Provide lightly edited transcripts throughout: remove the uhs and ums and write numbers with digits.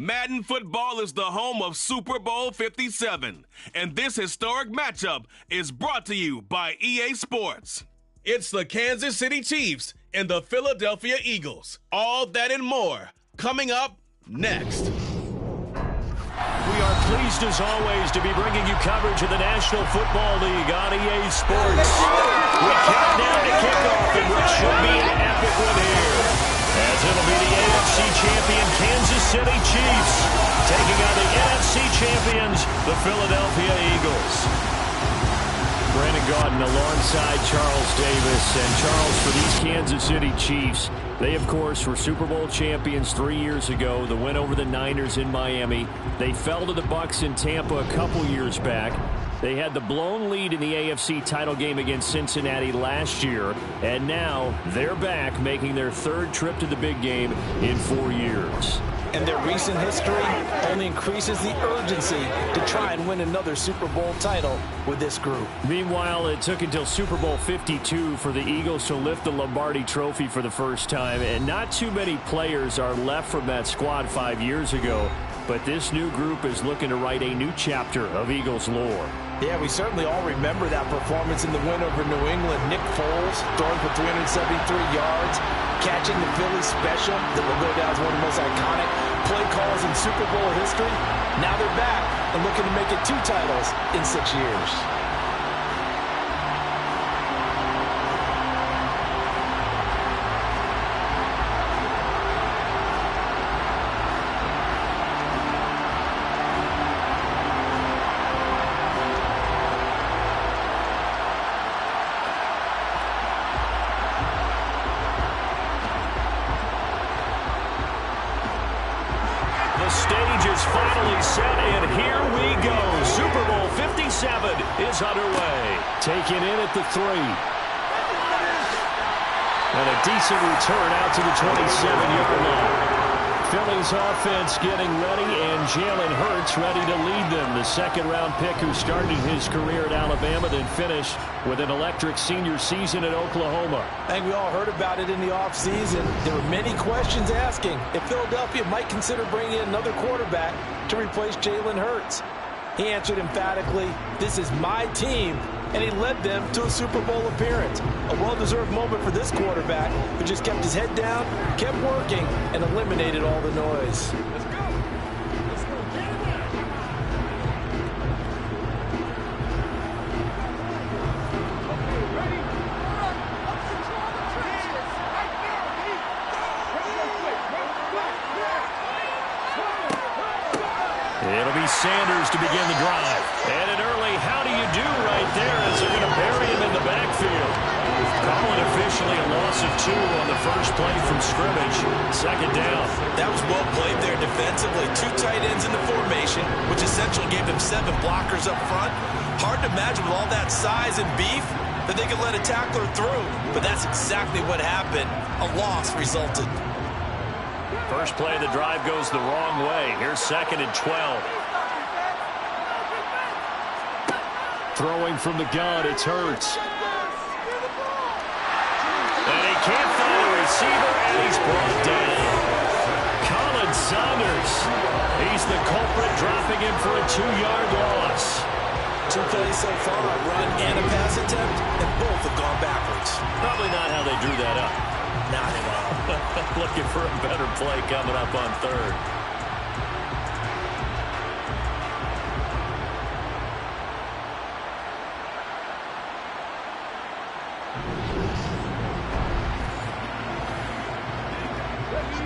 Madden football is the home of Super Bowl 57, and this historic matchup is brought to you by EA Sports. It's the Kansas City Chiefs and the Philadelphia Eagles. All that and more coming up next. We are pleased as always to be bringing you coverage of the National Football League on EA Sports. We count down to kickoff in what should be an epic one here, as it'll be the AFC champion Kansas City Chiefs taking on the NFC champions, the Philadelphia Eagles. Brandon Gaudin alongside Charles Davis. And Charles, for these Kansas City Chiefs, they, of course, were Super Bowl champions 3 years ago. The win over the Niners in Miami. They fell to the Bucs in Tampa a couple years back. They had the blown lead in the AFC title game against Cincinnati last year. And now they're back, making their third trip to the big game in 4 years. And their recent history only increases the urgency to try and win another Super Bowl title with this group. Meanwhile, it took until Super Bowl 52 for the Eagles to lift the Lombardi Trophy for the first time. And not too many players are left from that squad 5 years ago. But this new group is looking to write a new chapter of Eagles lore. Yeah, we certainly all remember that performance in the win over New England. Nick Foles throwing for 373 yards, catching the Philly special that will go down as one of the most iconic play calls in Super Bowl history. Now they're back and looking to make it 2 titles in 6 years. Is underway. Taken in at the 3. And a decent return out to the 27-yard line. Philly's offense getting ready, and Jalen Hurts ready to lead them. The second-round pick who started his career at Alabama, then finished with an electric senior season at Oklahoma. I think we all heard about it in the offseason. There were many questions asking if Philadelphia might consider bringing in another quarterback to replace Jalen Hurts. He answered emphatically, "This is my team," and he led them to a Super Bowl appearance. A well-deserved moment for this quarterback, who just kept his head down, kept working, and eliminated all the noise. Let's go. Let's go. Get him out. Okay, ready? Up control the trenches. Right there, Pete. It'll be Sanders to begin the drive. And an early how do you do right there as they're going to bury him in the backfield. Calling officially a loss of 2 on the first play from scrimmage. Second down. That was well played there defensively. 2 tight ends in the formation, which essentially gave them 7 blockers up front. Hard to imagine with all that size and beef that they could let a tackler through. But that's exactly what happened. A loss resulted. First play of the drive goes the wrong way. Here's 2nd and 12. Throwing from the gun, it's Hurts. And he can't find a receiver, and he's brought down. Colin Saunders. He's the culprit, dropping him for a 2-yard loss. 2 plays so far, a run and a pass attempt, and both have gone backwards. Probably not how they drew that up. Not at all. Looking for a better play coming up on 3rd.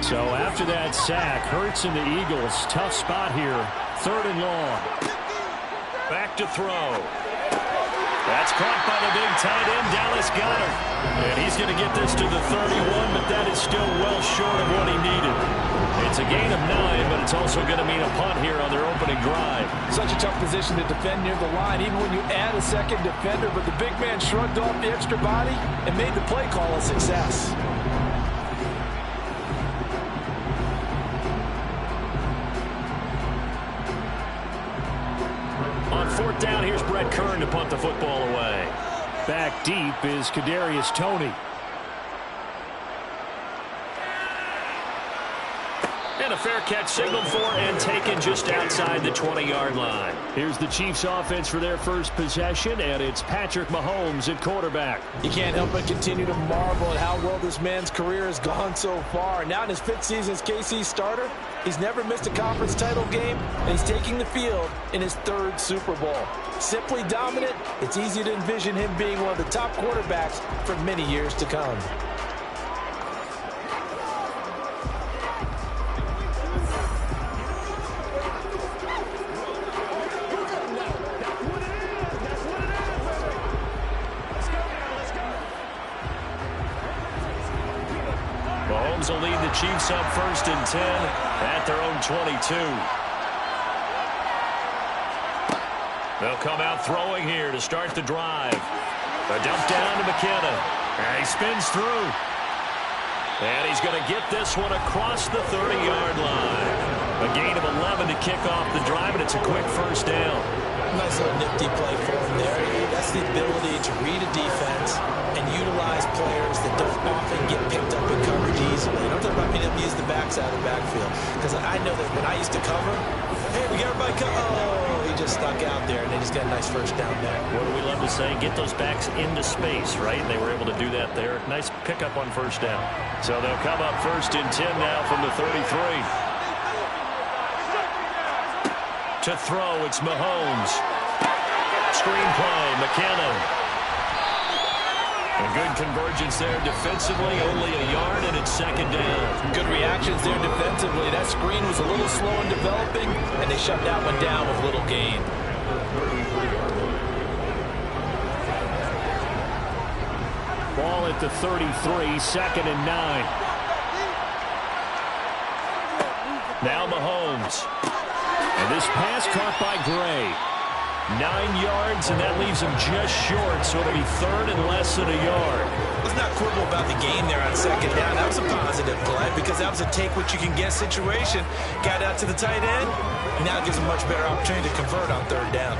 So after that sack, Hurts and the Eagles, tough spot here. 3rd and long. Back to throw. That's caught by the big tight end, Dallas Goedert. And he's going to get this to the 31, but that is still well short of what he needed. It's a gain of 9, but it's also going to mean a punt here on their opening drive. Such a tough position to defend near the line, even when you add a second defender, but the big man shrugged off the extra body and made the play call a success. On 4th down, here's Brett Kern to punt the football away. Back deep is Kadarius Toney. And a fair catch signaled for and taken just outside the 20-yard line. Here's the Chiefs offense for their first possession, and it's Patrick Mahomes at quarterback. You can't help but continue to marvel at how well this man's career has gone so far. Now in his 5th season as KC starter, he's never missed a conference title game, and he's taking the field in his 3rd Super Bowl. Simply dominant, it's easy to envision him being one of the top quarterbacks for many years to come. Mahomes will lead the Chiefs up 1st and 10 at their own 22. They'll come out throwing here to start the drive. A dump down to McKinnon. And he spins through. And he's going to get this one across the 30-yard line. A gain of 11 to kick off the drive, and it's a quick 1st down. Nice little nifty play for him there. That's the ability to read a defense and utilize players that don't often get picked up in coverage easily. I'm talking about being able to use the backside of the backfield. Because I know that when I used to cover, hey, we got everybody covered. Oh, he just stuck out there, and then he's got a nice 1st down there. What do we love to say? Get those backs into space, right? They were able to do that there. Nice pickup on 1st down. So they'll come up 1st and 10 now from the 33. To throw, it's Mahomes. Screen play, McKinnon. A good convergence there defensively, only a yard, and it's 2nd down. Good reactions there defensively. That screen was a little slow in developing, and they shut that one down with little gain. Ball at the 33, 2nd and 9. Now Mahomes. And this pass caught by Gray. 9 yards, and that leaves him just short, so it'll be 3rd and less than a yard. Let's not quibble about the game there on 2nd down. That was a positive play because that was a take-what-you-can-get situation. Got out to the tight end. Now it gives him a much better opportunity to convert on 3rd down.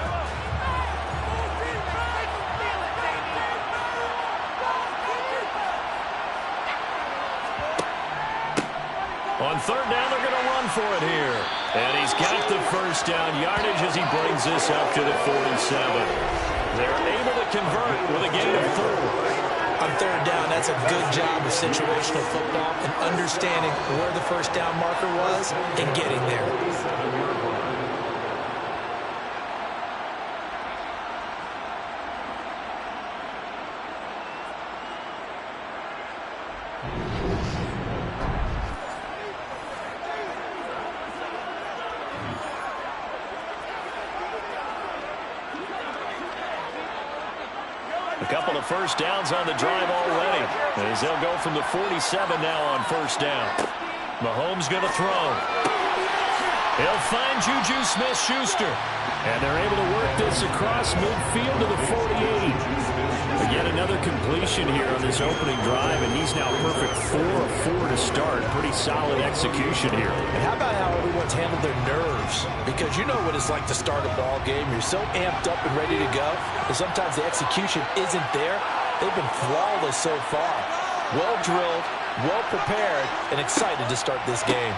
On 3rd down, they're going to run for it here. And he's got the 1st down yardage as he brings this up to the 47. They're able to convert with a gain of 4. On 3rd down, that's a good job of situational football and understanding where the 1st down marker was and getting there. A couple of 1st downs on the drive already, as they'll go from the 47 now on 1st down. Mahomes going to throw. He'll find Juju Smith-Schuster, and they're able to work this across midfield to the 48. Again, another completion here on this opening drive, and he's now perfect 4 of 4 to start. Pretty solid execution here. And how about how everyone's handled their nerves? Because you know what it's like to start a ball game. You're so amped up and ready to go, and sometimes the execution isn't there. They've been flawless so far. Well drilled, well prepared, and excited to start this game.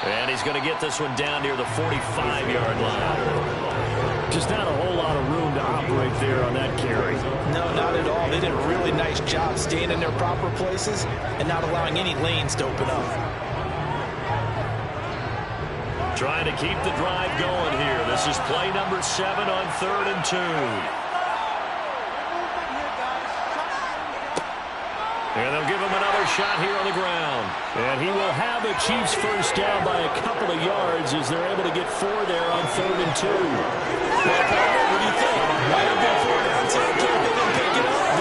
And he's going to get this one down near the 45-yard line. Just not a whole lot of room to operate there on that carry. No, not at all. They did a really nice job staying in their proper places and not allowing any lanes to open up. Trying to keep the drive going here. This is play number 7 on 3rd and 2. And they'll give him another shot here on the ground. And he will have the Chiefs 1st down by a couple of yards as they're able to get 4 there on 3rd and 2. Well, what do you think? Might have been 4 down, so they didn't pick it up.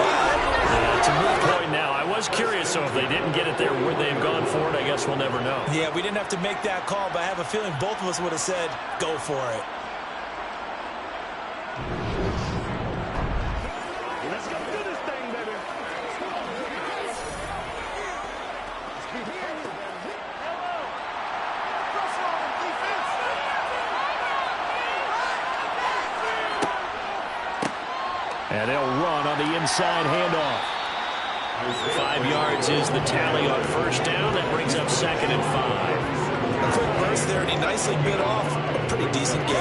Yeah, it's a moot point now. I was curious, so if they didn't get it there, would they have gone for it? I guess we'll never know. Yeah, we didn't have to make that call, but I have a feeling both of us would have said, go for it. Let's go do this thing, baby. And they'll run on the inside handoff. 5 yards is the tally on first down. That brings up 2nd and 5. A quick burst there, and he nicely bit off a pretty decent gain.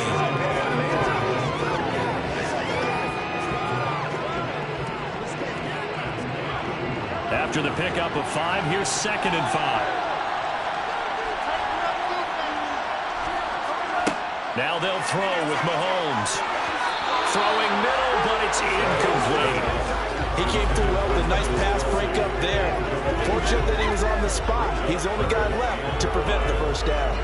After the pickup of 5, here's 2nd and 5. Now they'll throw with Mahomes. Throwing middle, but it's incomplete. He came through well with a nice pass breakup there. Fortunate that he was on the spot. He's the only guy left to prevent the first down.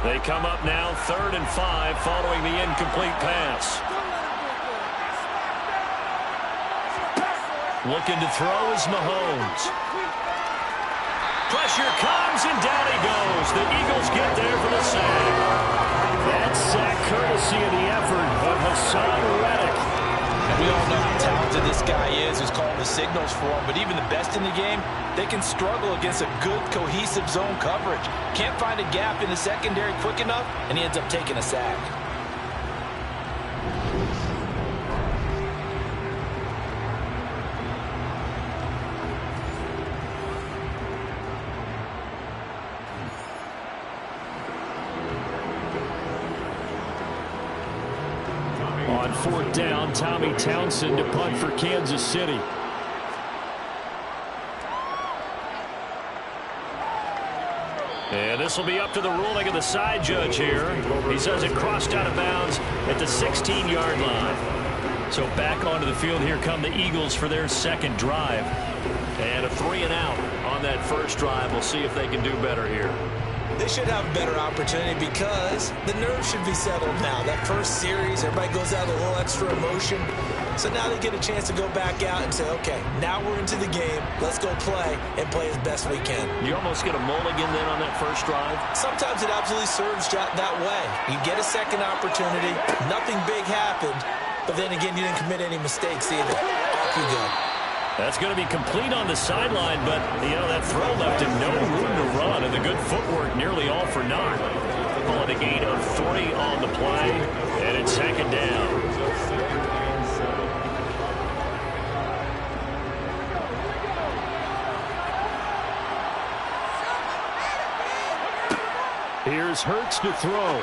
They come up now 3rd and 5 following the incomplete pass. Looking to throw is Mahomes. Pressure comes, and down he goes. The Eagles get there for the sack. That sack courtesy of the effort of Hassan Reddick. And we all know how talented this guy is, who's calling the signals for him. But even the best in the game, they can struggle against a good, cohesive zone coverage. Can't find a gap in the secondary quick enough, and he ends up taking a sack. On 4th down, Tommy Townsend to punt for Kansas City. And this will be up to the ruling of the side judge here. He says it crossed out of bounds at the 16-yard line. So back onto the field here come the Eagles for their second drive. And a 3-and-out on that first drive. We'll see if they can do better here. They should have a better opportunity because the nerves should be settled now. That first series, everybody goes out with a little extra emotion. So now they get a chance to go back out and say, okay, now we're into the game. Let's go play and play as best we can. You almost get a mulligan then on that first drive? Sometimes it absolutely serves that way. You get a second opportunity. Nothing big happened. But then again, you didn't commit any mistakes either. Off you go. That's going to be complete on the sideline, but, you know, that throw left him no room to run, and the good footwork nearly all for naught. Calling a gain of 3 on the play, and it's 2nd down. Here's Hurts to throw.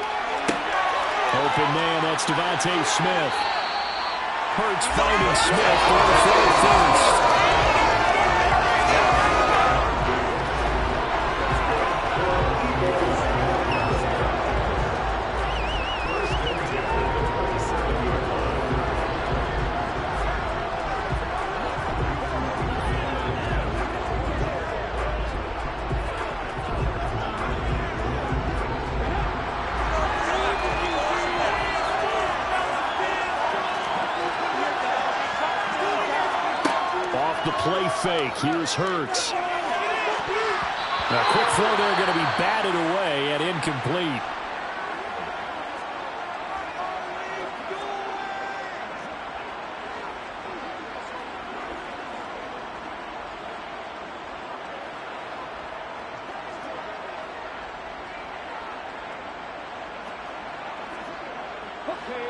Open man, that's Devontae Smith. Hurts finding Smith for the first. The play fake. Here's Hurts. A quick throw there going to be batted away and incomplete.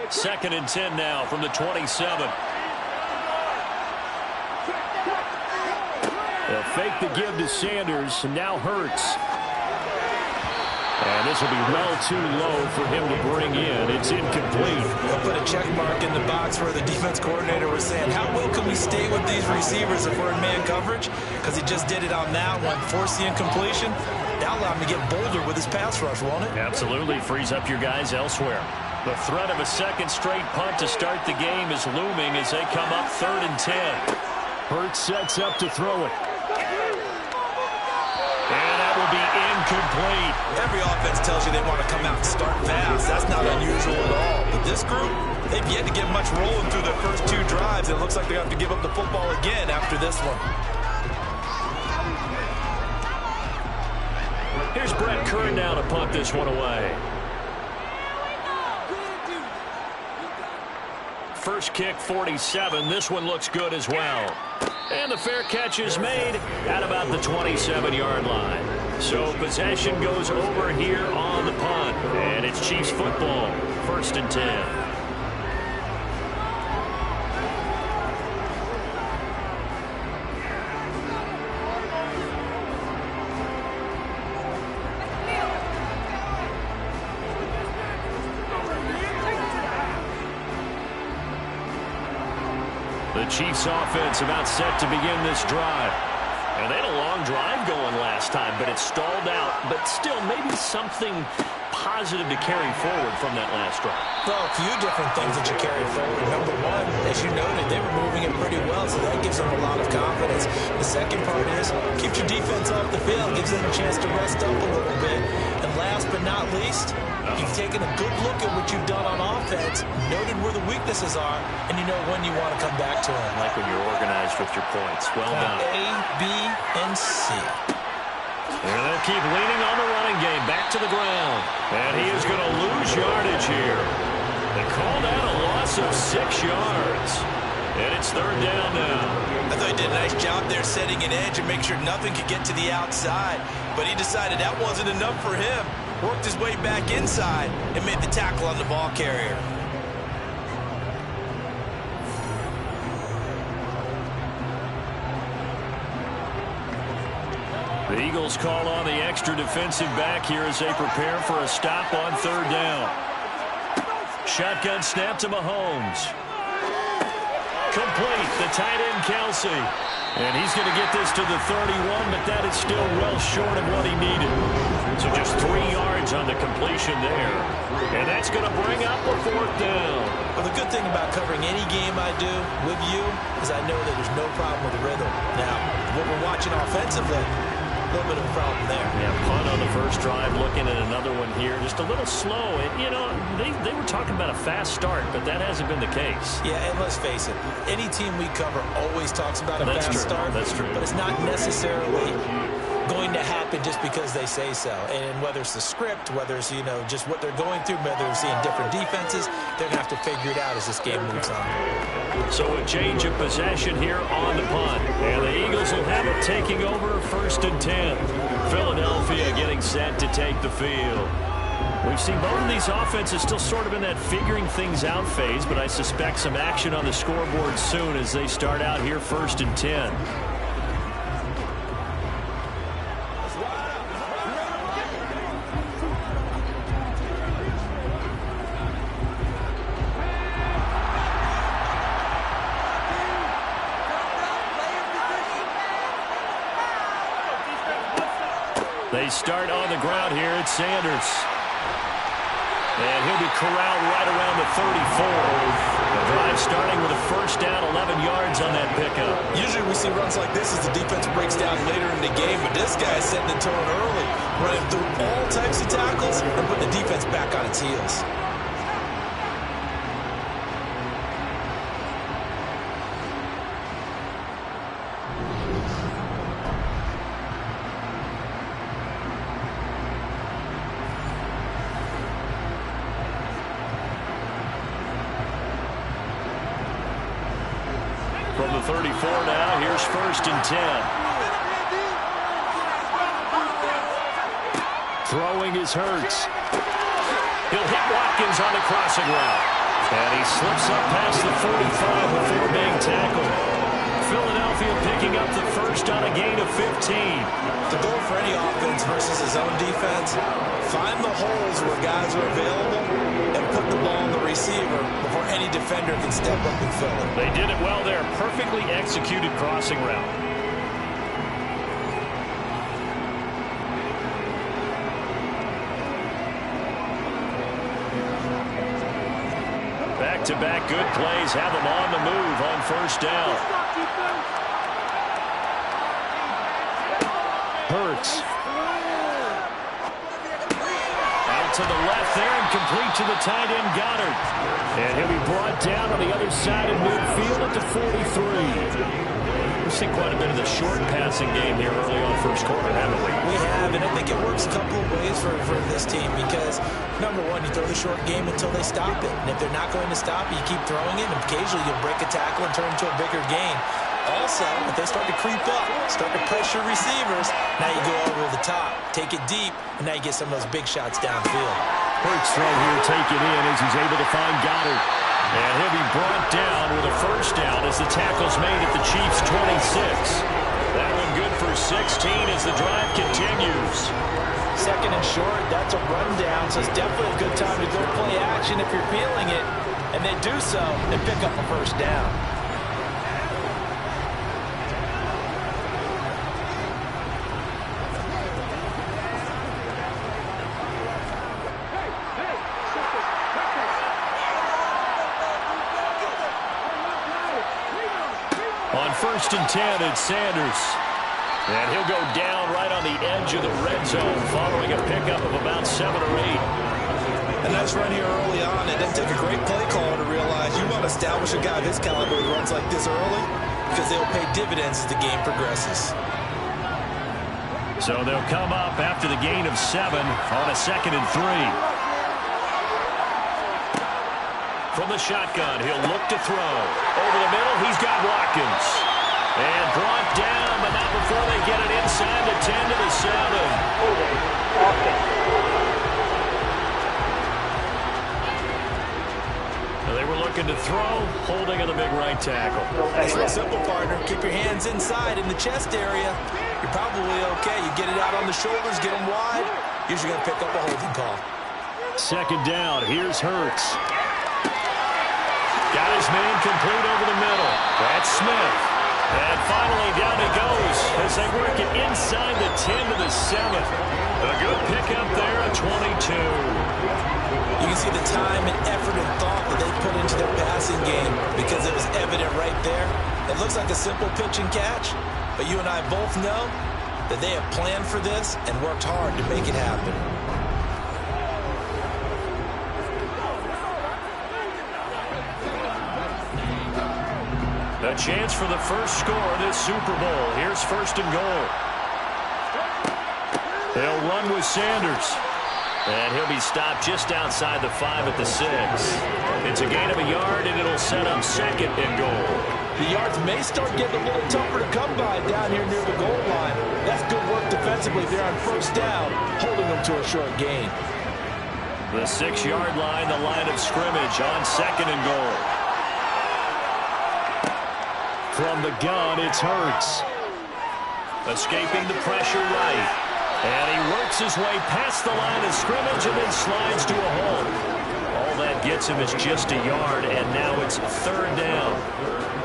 Second and 10 now from the 27. They'll fake the give to Sanders, and now Hurts. And this will be well too low for him to bring in. It's incomplete. They'll put a check mark in the box where the defense coordinator was saying, how well can we stay with these receivers if we're in man coverage? Because he just did it on that one, forced the incompletion. That'll allow him to get bolder with his pass rush, won't it? Absolutely. Frees up your guys elsewhere. The threat of a second straight punt to start the game is looming as they come up 3rd and 10. Hurts sets up to throw it. And that will be incomplete. Every offense tells you they want to come out and start fast. That's not unusual at all. But this group, they've yet to get much rolling through their first 2 drives. It looks like they're going to have to give up the football again after this one. Here's Brett Kern now to punt this one away. First kick, 47. This one looks good as well. And the fair catch is made at about the 27-yard line. So possession goes over here on the punt. And it's Chiefs football, 1st and 10. The Chiefs offense about set to begin this drive. And they had a long drive going last time, but it stalled out. But still, maybe something positive to carry forward from that last drive. Well, a few different things that you carry forward. Number one, as you noted, they were moving it pretty well, so that gives them a lot of confidence. The second part is, keeps your defense off the field, gives them a chance to rest up a little bit. And last but not least, you've taken a good look at what you've done on offense, noted where the weaknesses are, and you know when you want to come back to them. Like when you're organized with your points. Well done. A, B, and C. And they'll keep leaning on the running game. Back to the ground. And he is going to lose yardage here. They called out a loss of 6 yards. And it's third down now. I thought he did a nice job there setting an edge and make sure nothing could get to the outside. But he decided that wasn't enough for him. Worked his way back inside and made the tackle on the ball carrier. The Eagles call on the extra defensive back here as they prepare for a stop on third down. Shotgun snap to Mahomes. Complete. The tight end, Kelsey. And he's going to get this to the 31, but that is still well short of what he needed. So just 3 yards on the completion there. And that's going to bring up a fourth down. Well, the good thing about covering any game I do with you is I know that there's no problem with the rhythm. Now, what we're watching offensively, a little bit of a problem there. Yeah, punt on the first drive, looking at another one here. Just a little slow. And, you know, they were talking about a fast start, but that hasn't been the case. Yeah, and let's face it, any team we cover always talks about a fast start. That's true. But it's not necessarily going to happen just because they say so. And whether it's the script, whether it's, you know, just what they're going through, whether they're seeing different defenses, they're going to have to figure it out as this game moves on. So a change of possession here on the punt. And the Eagles will have it taking over 1st and 10. Philadelphia getting set to take the field. We've seen both of these offenses still sort of in that figuring things out phase, but I suspect some action on the scoreboard soon as they start out here 1st and 10. They start on the ground here. It's Sanders. And he'll be corralled right around the 34. The drive starting with a first down, 11 yards on that pickup. Usually we see runs like this as the defense breaks down later in the game, but this guy is setting the tone early, running through all types of tackles and putting the defense back on its heels. From the 34 now, here's 1st and 10. Throwing is Hurts. He'll hit Watkins on the crossing route. And he slips up past the 45 before being tackled. Philadelphia picking up the first on a gain of 15. The goal for any offense versus his own defense, find the holes where guys are available and put the ball on the receiver before any defender can step up and fill it. They did it well there. Perfectly executed crossing route. Back-to-back good plays have them on the move on first down. Hurts. Out to the left there and complete to the tight end Goddard. And he'll be brought down on the other side of midfield at the 43. We've seen quite a bit of the short passing game here early on first quarter, haven't we? We have, and I think it works a couple of ways for this team because, number one, you throw the short game until they stop it. And if they're not going to stop it, you keep throwing it, and occasionally you'll break a tackle and turn it into a bigger gain. Also, if they start to creep up, start to pressure receivers, now you go over the top, take it deep, and now you get some of those big shots downfield. Hurts throw here, take it in as he's able to find Goddard. And he'll be brought down with a first down as the tackle's made at the Chiefs' 26. That one good for 16 as the drive continues. Second and short, that's a rundown, so it's definitely a good time to go play action if you're feeling it. And they do so and pick up a first down. first and 10. It's Sanders. And he'll go down right on the edge of the red zone following a pickup of about 7 or 8. A nice run here early on. It didn't take a great play caller to realize you want to establish a guy of his caliber who runs like this early because they'll pay dividends as the game progresses. So they'll come up after the gain of 7 on a 2nd and 3. From the shotgun, he'll look to throw. Over the middle, he's got Watkins. And brought down, but not before they get it inside the 10 to the 7. They were looking to throw, holding on the big right tackle. It's real simple, partner. Keep your hands inside in the chest area. You're probably okay. You get it out on the shoulders, get them wide. Usually going to pick up a holding call. 2nd down. Here's Hurts. Got his man complete over the middle. That's Smith. And finally down he goes as they work it inside the 10 to the 7. A good pickup there at 22. You can see the time and effort and thought that they put into their passing game because it was evident right there. It looks like a simple pitch and catch, but you and I both know that they have planned for this and worked hard to make it happen. A chance for the first score of this Super Bowl. Here's 1st and goal. They'll run with Sanders. And he'll be stopped just outside the 5 at the 6. It's a gain of a yard, and it'll set up 2nd and goal. The yards may start getting a little tougher to come by down here near the goal line. That's good work defensively there on 1st down, holding them to a short gain. The 6-yard line, the line of scrimmage on 2nd and goal. From the gun, it's Hurts. Escaping the pressure right. And he works his way past the line of scrimmage and then slides to a hole. All that gets him is just a yard, and now it's 3rd down.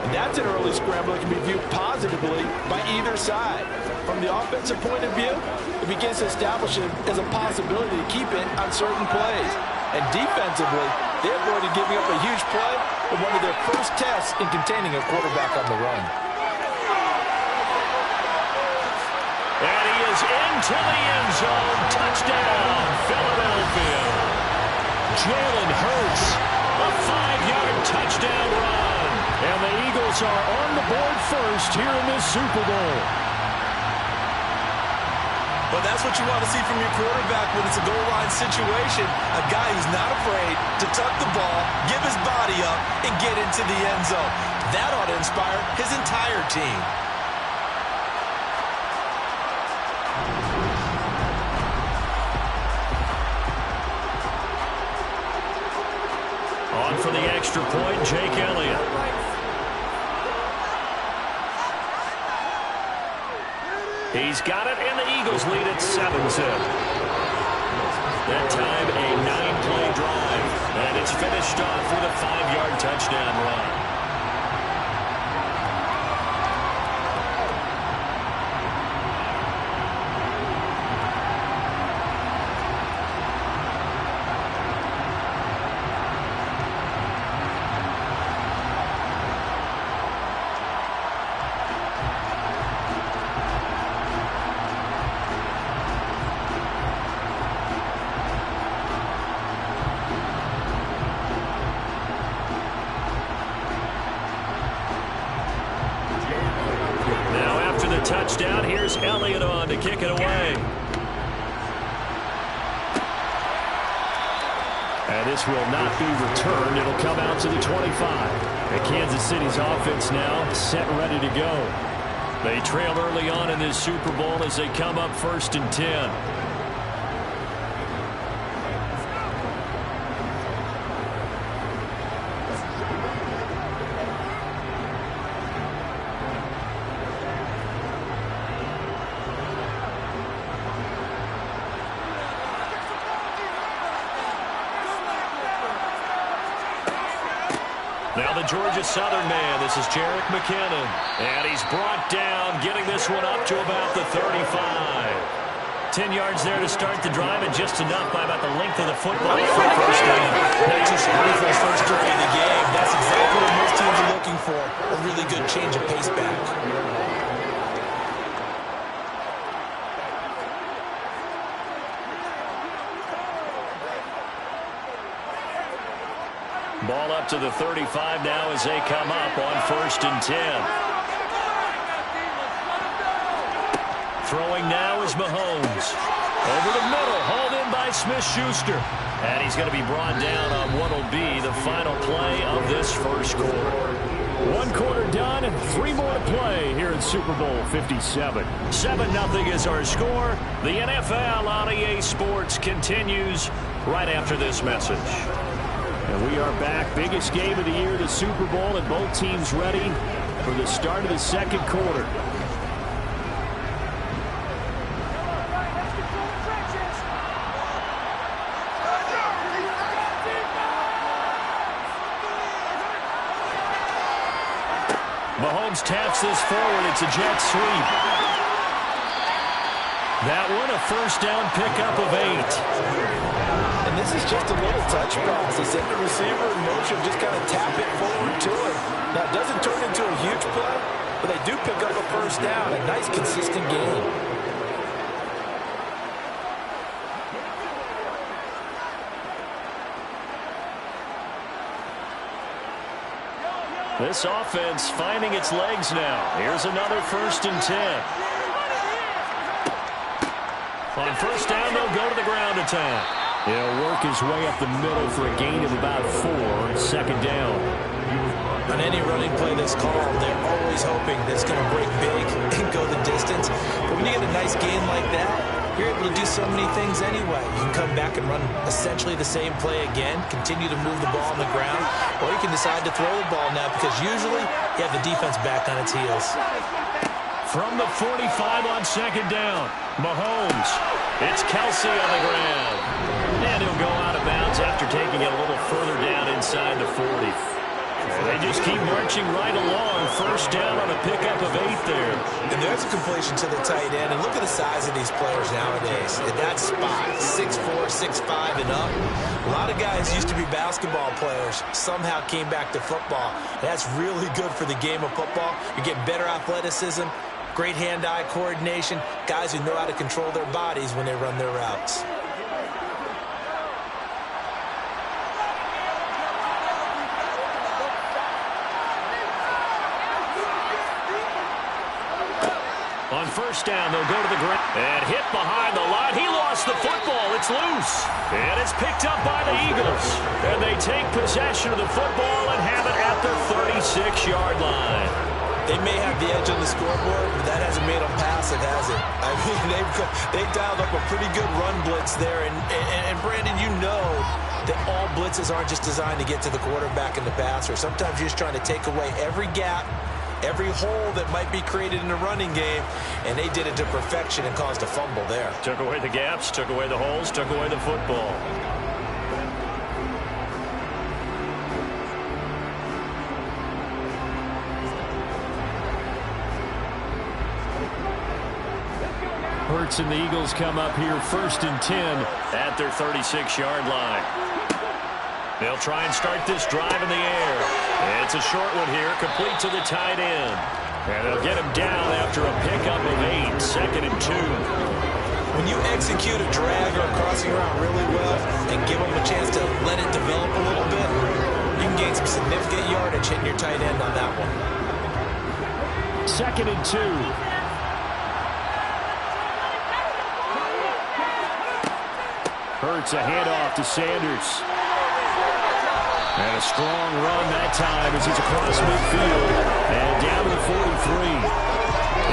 And that's an early scramble that can be viewed positively by either side. From the offensive point of view, it begins to establish it as a possibility to keep it on certain plays. And defensively, they avoided giving up a huge play in one of their first tests in containing a quarterback on the run. And he is into the end zone. Touchdown, Philadelphia. Jalen Hurts, a 5-yard touchdown run. And the Eagles are on the board first here in this Super Bowl. But that's what you want to see from your quarterback when it's a goal line situation. A guy who's not afraid to tuck the ball, give his body up, and get into the end zone. That ought to inspire his entire team. On for the extra point, Jake Elliott. He's got it, and the Eagles lead at 7-zip. That time, a 9-play drive, and it's finished off with a 5-yard touchdown run. Touchdown. Here's Elliott on to kick it away. And this will not be returned. It'll come out to the 25. And Kansas City's offense now set ready to go. They trail early on in this Super Bowl as they come up 1st and 10. Now the Georgia Southern man, this is Jerick McKinnon. And he's brought down, getting this one up to about the 35. 10 yards there to start the drive, and just enough by about the length of the football for a first down. Not too shabby for his first drive of the game. That's exactly what most teams are looking for. A really good change of pace back. Ball up to the 35 now as they come up on 1st and 10. Throwing now is Mahomes. Over the middle, hauled in by Smith-Schuster. And he's going to be brought down on what will be the final play of this first quarter. 1 quarter done and 3 more to play here in Super Bowl 57. 7-0 is our score. The NFL on EA Sports continues right after this message. And we are back. Biggest game of the year, the Super Bowl, and both teams ready for the start of the second quarter. Mahomes taps this forward. It's a jet sweep. That one a first down pickup of 8. And this is just a little touch pass. They send the receiver in motion, just kind of tap it forward to him. Now, it doesn't turn into a huge play, but they do pick up a first down. A nice, consistent game. This offense finding its legs now. Here's another 1st and 10. On first down, they'll go to the ground attack. He'll work his way up the middle for a gain of about 4. 2nd down. On any running play that's called, they're always hoping that it's going to break big and go the distance. But when you get a nice gain like that, you're able to do so many things anyway. You can come back and run essentially the same play again, continue to move the ball on the ground, or you can decide to throw the ball now because usually you have the defense back on its heels. From the 45 on 2nd down, Mahomes. It's Kelsey on the ground. And he'll go out of bounds after taking it a little further down inside the 40. They just keep marching right along. First down on a pickup of 8 there. And there's a completion to the tight end. And look at the size of these players nowadays. At that spot, 6'4", 6'5", and up. A lot of guys used to be basketball players. Somehow came back to football. That's really good for the game of football. You're getting better athleticism, great hand-eye coordination, guys who know how to control their bodies when they run their routes. On first down, they'll go to the ground. And hit behind the line. He lost the football. It's loose. And it's picked up by the Eagles. And they take possession of the football and have it at the 36-yard line. They may have the edge on the scoreboard, but that hasn't made them pass it, has it? I mean, they've dialed up a pretty good run blitz there. And Brandon, you know that all blitzes aren't just designed to get to the quarterback and the passer. Sometimes you're just trying to take away every gap, every hole that might be created in the running game, and they did it to perfection and caused a fumble there. Took away the gaps, took away the holes, took away the football. Hurts and the Eagles come up here 1st and 10 at their 36-yard line. They'll try and start this drive in the air. It's a short one here, complete to the tight end. And they'll get him down after a pickup of 8, 2nd and 2. When you execute a drag or a crossing route really well and give them a chance to let it develop a little bit, you can gain some significant yardage hitting your tight end on that one. 2nd and 2. Hurts a handoff to Sanders. And a strong run that time as he's across midfield and down to the 43.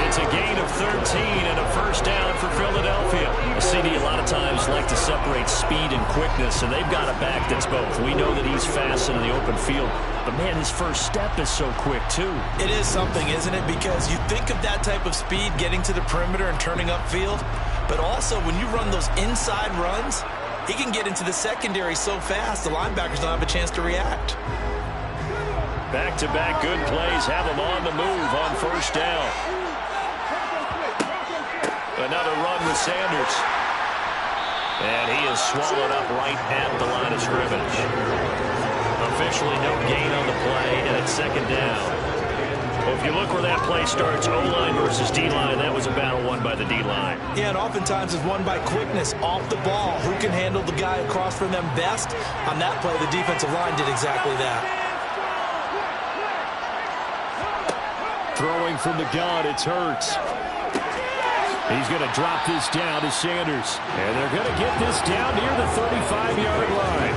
It's a gain of 13 and a first down for Philadelphia. CD a lot of times like to separate speed and quickness, and they've got a back that's both. We know that he's fast in the open field, but man, his first step is so quick too. It is something, isn't it? Because you think of that type of speed getting to the perimeter and turning upfield, but also when you run those inside runs, he can get into the secondary so fast the linebackers don't have a chance to react. Back-to-back good plays have him on the move on first down. Another run with Sanders. And he is swallowed up right at the line of scrimmage. Officially no gain on the play, and it's second down. Well, if you look where that play starts, O-line versus D-line, that was a battle won by the D-line. Yeah, and oftentimes it's won by quickness off the ball. Who can handle the guy across from them best? On that play, the defensive line did exactly that. Throwing from the gun, it's Hurts. He's going to drop this down to Sanders. And they're going to get this down near the 35-yard line.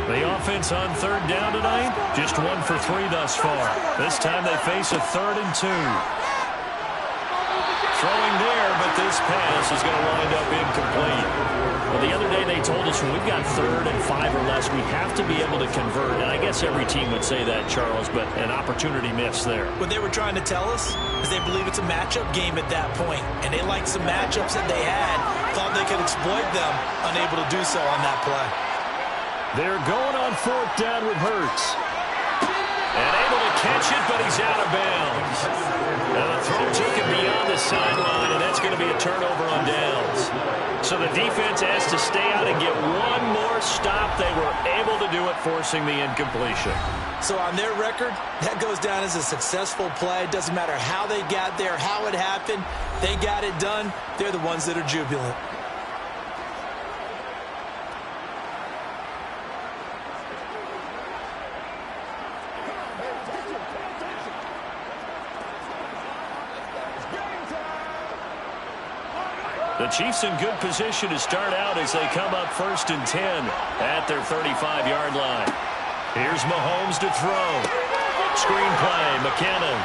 The offense on third down tonight, just 1 for 3 thus far. This time they face a 3rd and 2. Throwing there, but this pass is going to wind up incomplete. Well, the other day they told us when we've got 3rd and 5 or less, we have to be able to convert. And I guess every team would say that, Charles, but an opportunity missed there. What they were trying to tell us is they believe it's a matchup game at that point. And they liked some matchups that they had, thought they could exploit them, unable to do so on that play. They're going on 4th down with Hurts. And able to catch it, but he's out of bounds. Now the throw took him beyond the sideline, and that's going to be a turnover on downs. So the defense has to stay out and get one more stop. They were able to do it, forcing the incompletion. So on their record, that goes down as a successful play. It doesn't matter how they got there, how it happened. They got it done. They're the ones that are jubilant. The Chiefs in good position to start out as they come up 1st and 10 at their 35-yard line. Here's Mahomes to throw. Screen play, McKinnon.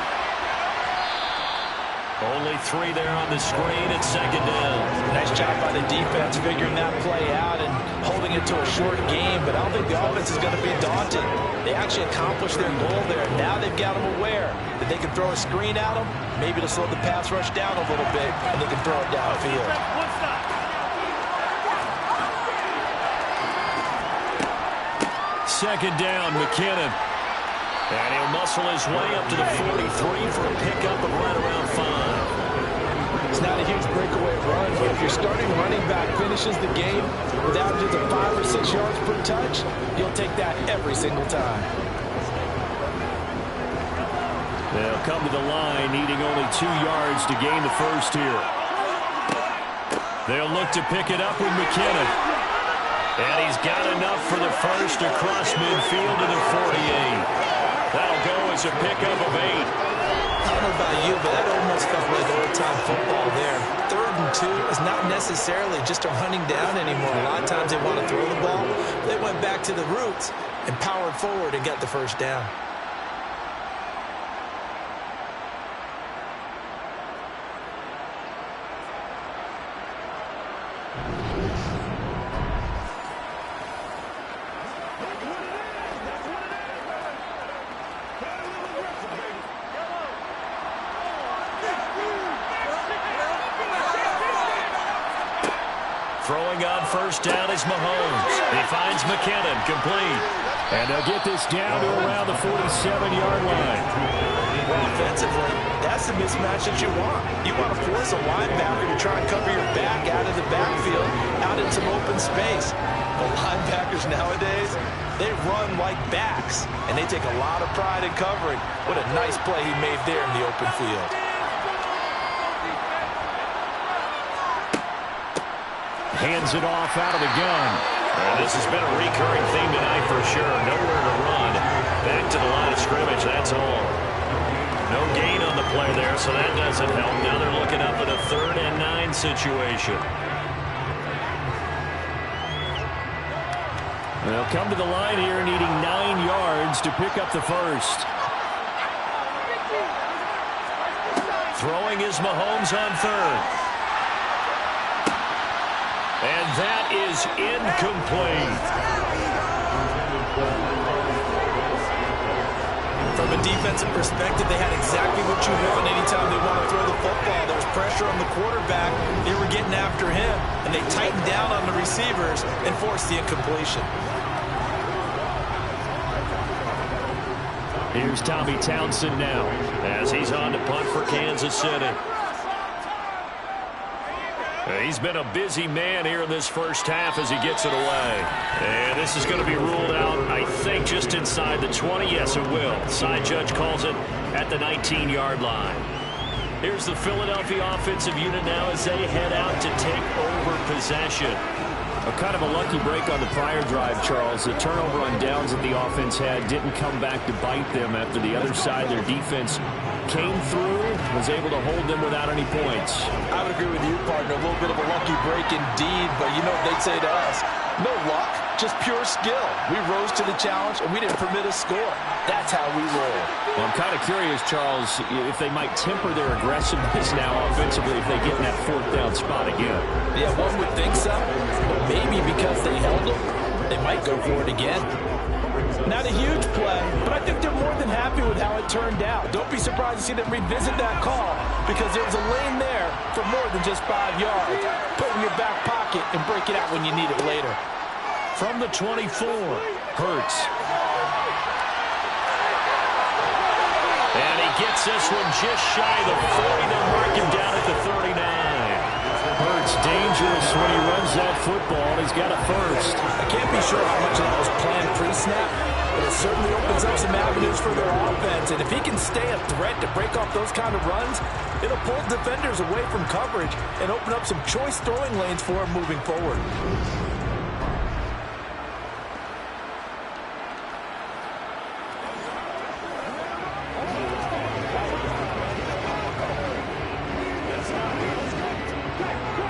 Only 3 there on the screen at 2nd down. Nice job by the defense figuring that play out and holding it to a short game, but I don't think the offense is going to be daunted. They actually accomplished their goal there. Now they've got them aware that they can throw a screen at them, maybe to slow the pass rush down a little bit, and they can throw it downfield. Second down, McKinnon. And he'll muscle his way up to the 43 for a pickup of right around 5. It's not a huge breakaway run, but if your starting running back finishes the game with averages of 5 or 6 yards per touch, you'll take that every single time. They'll come to the line needing only 2 yards to gain the first here. They'll look to pick it up with McKinnon. And he's got enough for the first across midfield to the 48. That'll go as a pickup of 8. I don't know about you, but that almost felt like old-time football there. 3rd and 2 is not necessarily just a running down anymore. A lot of times they want to throw the ball. They went back to the roots and powered forward and got the first down. Throwing on 1st down is Mahomes. He finds McKinnon, complete. And they'll get this down to around the 47-yard line. Well, offensively, that's the mismatch that you want. You want to force a linebacker to try and cover your back out of the backfield, out in some open space. But linebackers nowadays, they run like backs, and they take a lot of pride in covering. What a nice play he made there in the open field. Hands it off out of the gun. This has been a recurring theme tonight for sure. Nowhere to run. Back to the line of scrimmage, that's all. No gain on the play there, so that doesn't help. Now they're looking up at a 3rd and 9 situation. They'll come to the line here needing 9 yards to pick up the first. Throwing is Mahomes on 3rd. And that is incomplete. From a defensive perspective, they had exactly what you want anytime they want to throw the football. There was pressure on the quarterback. They were getting after him, and they tightened down on the receivers and forced the incompletion. Here's Tommy Townsend now as he's on to punt for Kansas City. He's been a busy man here in this first half as he gets it away. And this is going to be ruled out, I think, just inside the 20. Yes, it will. Side judge calls it at the 19-yard line. Here's the Philadelphia offensive unit now as they head out to take over possession. Kind of a lucky break on the prior drive, Charles. The turnover on downs that the offense had didn't come back to bite them after the other side. Their defense came through, was able to hold them without any points. I would agree with you, partner. A little bit of a lucky break indeed, but you know what they'd say to us? No luck, just pure skill. We rose to the challenge, and we didn't permit a score. That's how we roll. Well, I'm kind of curious, Charles, if they might temper their aggressiveness now offensively if they get in that fourth down spot again. Yeah, one would think so, but maybe because they held them, they might go for it again. Not a huge play, but I think they're more than happy with how it turned out. Don't be surprised to see them revisit that call because there was a lane there for more than just 5 yards. Put it in your back pocket and break it out when you need it later. From the 24, Hurts. And he gets this one just shy of the 40. They'll mark him down at the 39. Hurts dangerous when he runs that football. He's got a first. I can't be sure how much of that was planned pre-snap, but it certainly opens up some avenues for their offense. And if he can stay a threat to break off those kind of runs, it'll pull defenders away from coverage and open up some choice throwing lanes for him moving forward.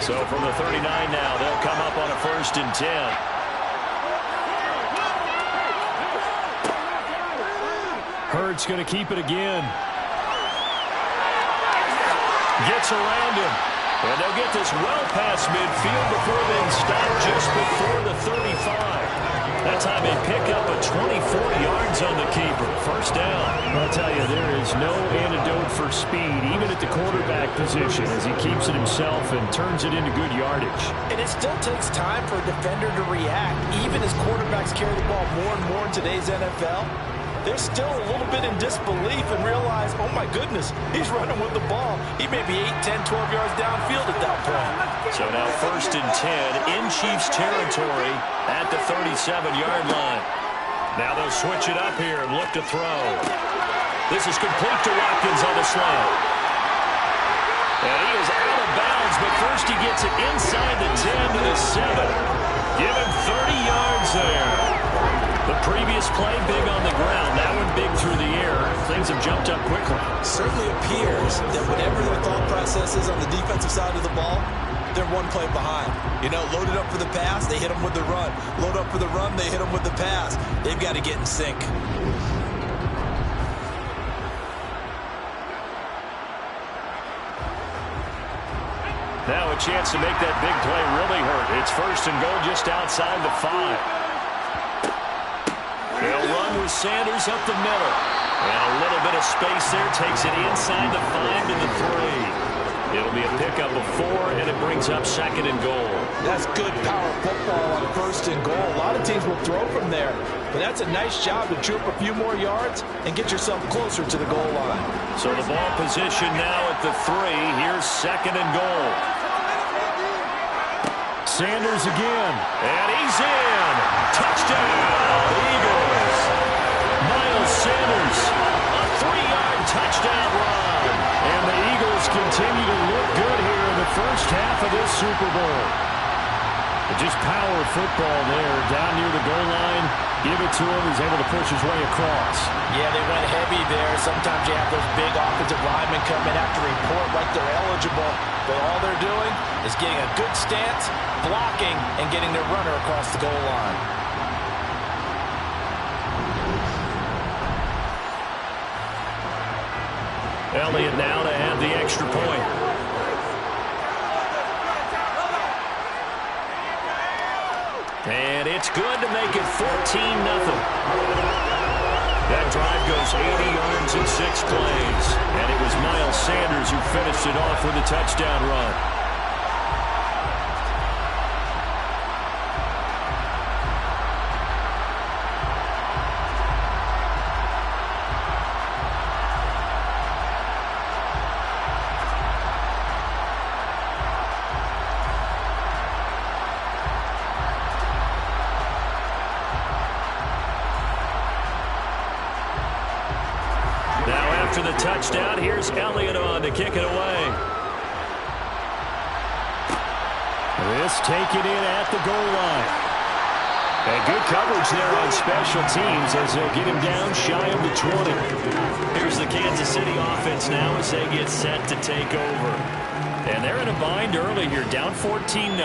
So from the 39 now, they'll come up on a 1st and 10. Hurts going to keep it again. Gets around him. And they'll get this well past midfield before being stopped just before the 35. That time they pick up a 24 yards on the keeper. First down. I'll tell you, there is no antidote for speed, even at the quarterback position, as he keeps it himself and turns it into good yardage. And it still takes time for a defender to react, even as quarterbacks carry the ball more and more in today's NFL. They're still a little bit in disbelief and realize, oh my goodness, he's running with the ball. He may be 8, 10, 12 yards downfield at that point. So now 1st and 10 in Chiefs territory at the 37-yard line. Now they'll switch it up here and look to throw. This is complete to Watkins on the slant. And he is out of bounds, but first he gets it inside the 10 to the 7. Give him 30 yards there. The previous play big on the ground. That one big through the air. Things have jumped up quickly. Certainly appears that whatever their thought process is on the defensive side of the ball, they're one play behind. You know, loaded up for the pass, they hit them with the run. Load up for the run, they hit them with the pass. They've got to get in sync. Now a chance to make that big play really hurt. It's 1st and goal just outside the 5. They'll run with Sanders up the middle. And a little bit of space there. Takes it inside the 5 to the 3. It'll be a pickup of 4, and it brings up 2nd and goal. That's good power football on 1st and goal. A lot of teams will throw from there. But that's a nice job to chew up a few more yards and get yourself closer to the goal line. So the ball position now at the 3. Here's 2nd and goal. Sanders again. And he's in. Touchdown, Eagles. Miles Sanders, a 3-yard touchdown run. And the Eagles continue to look good here in the first half of this Super Bowl. Just power football there, down near the goal line. Give it to him. He's able to push his way across. Yeah, they went heavy there. Sometimes you have those big offensive linemen come in have to report like they're eligible. But all they're doing is getting a good stance, blocking, and getting their runner across the goal line. Elliott now to have the extra point. And it's good to make it 14-0. That drive goes 80 yards in 6 plays. And it was Miles Sanders who finished it off with a touchdown run. After the touchdown, here's Elliott on to kick it away. This taken in at the goal line. And good coverage there on special teams as they'll get him down shy of the 20. Here's the Kansas City offense now as they get set to take over. And they're in a bind early here, down 14-0.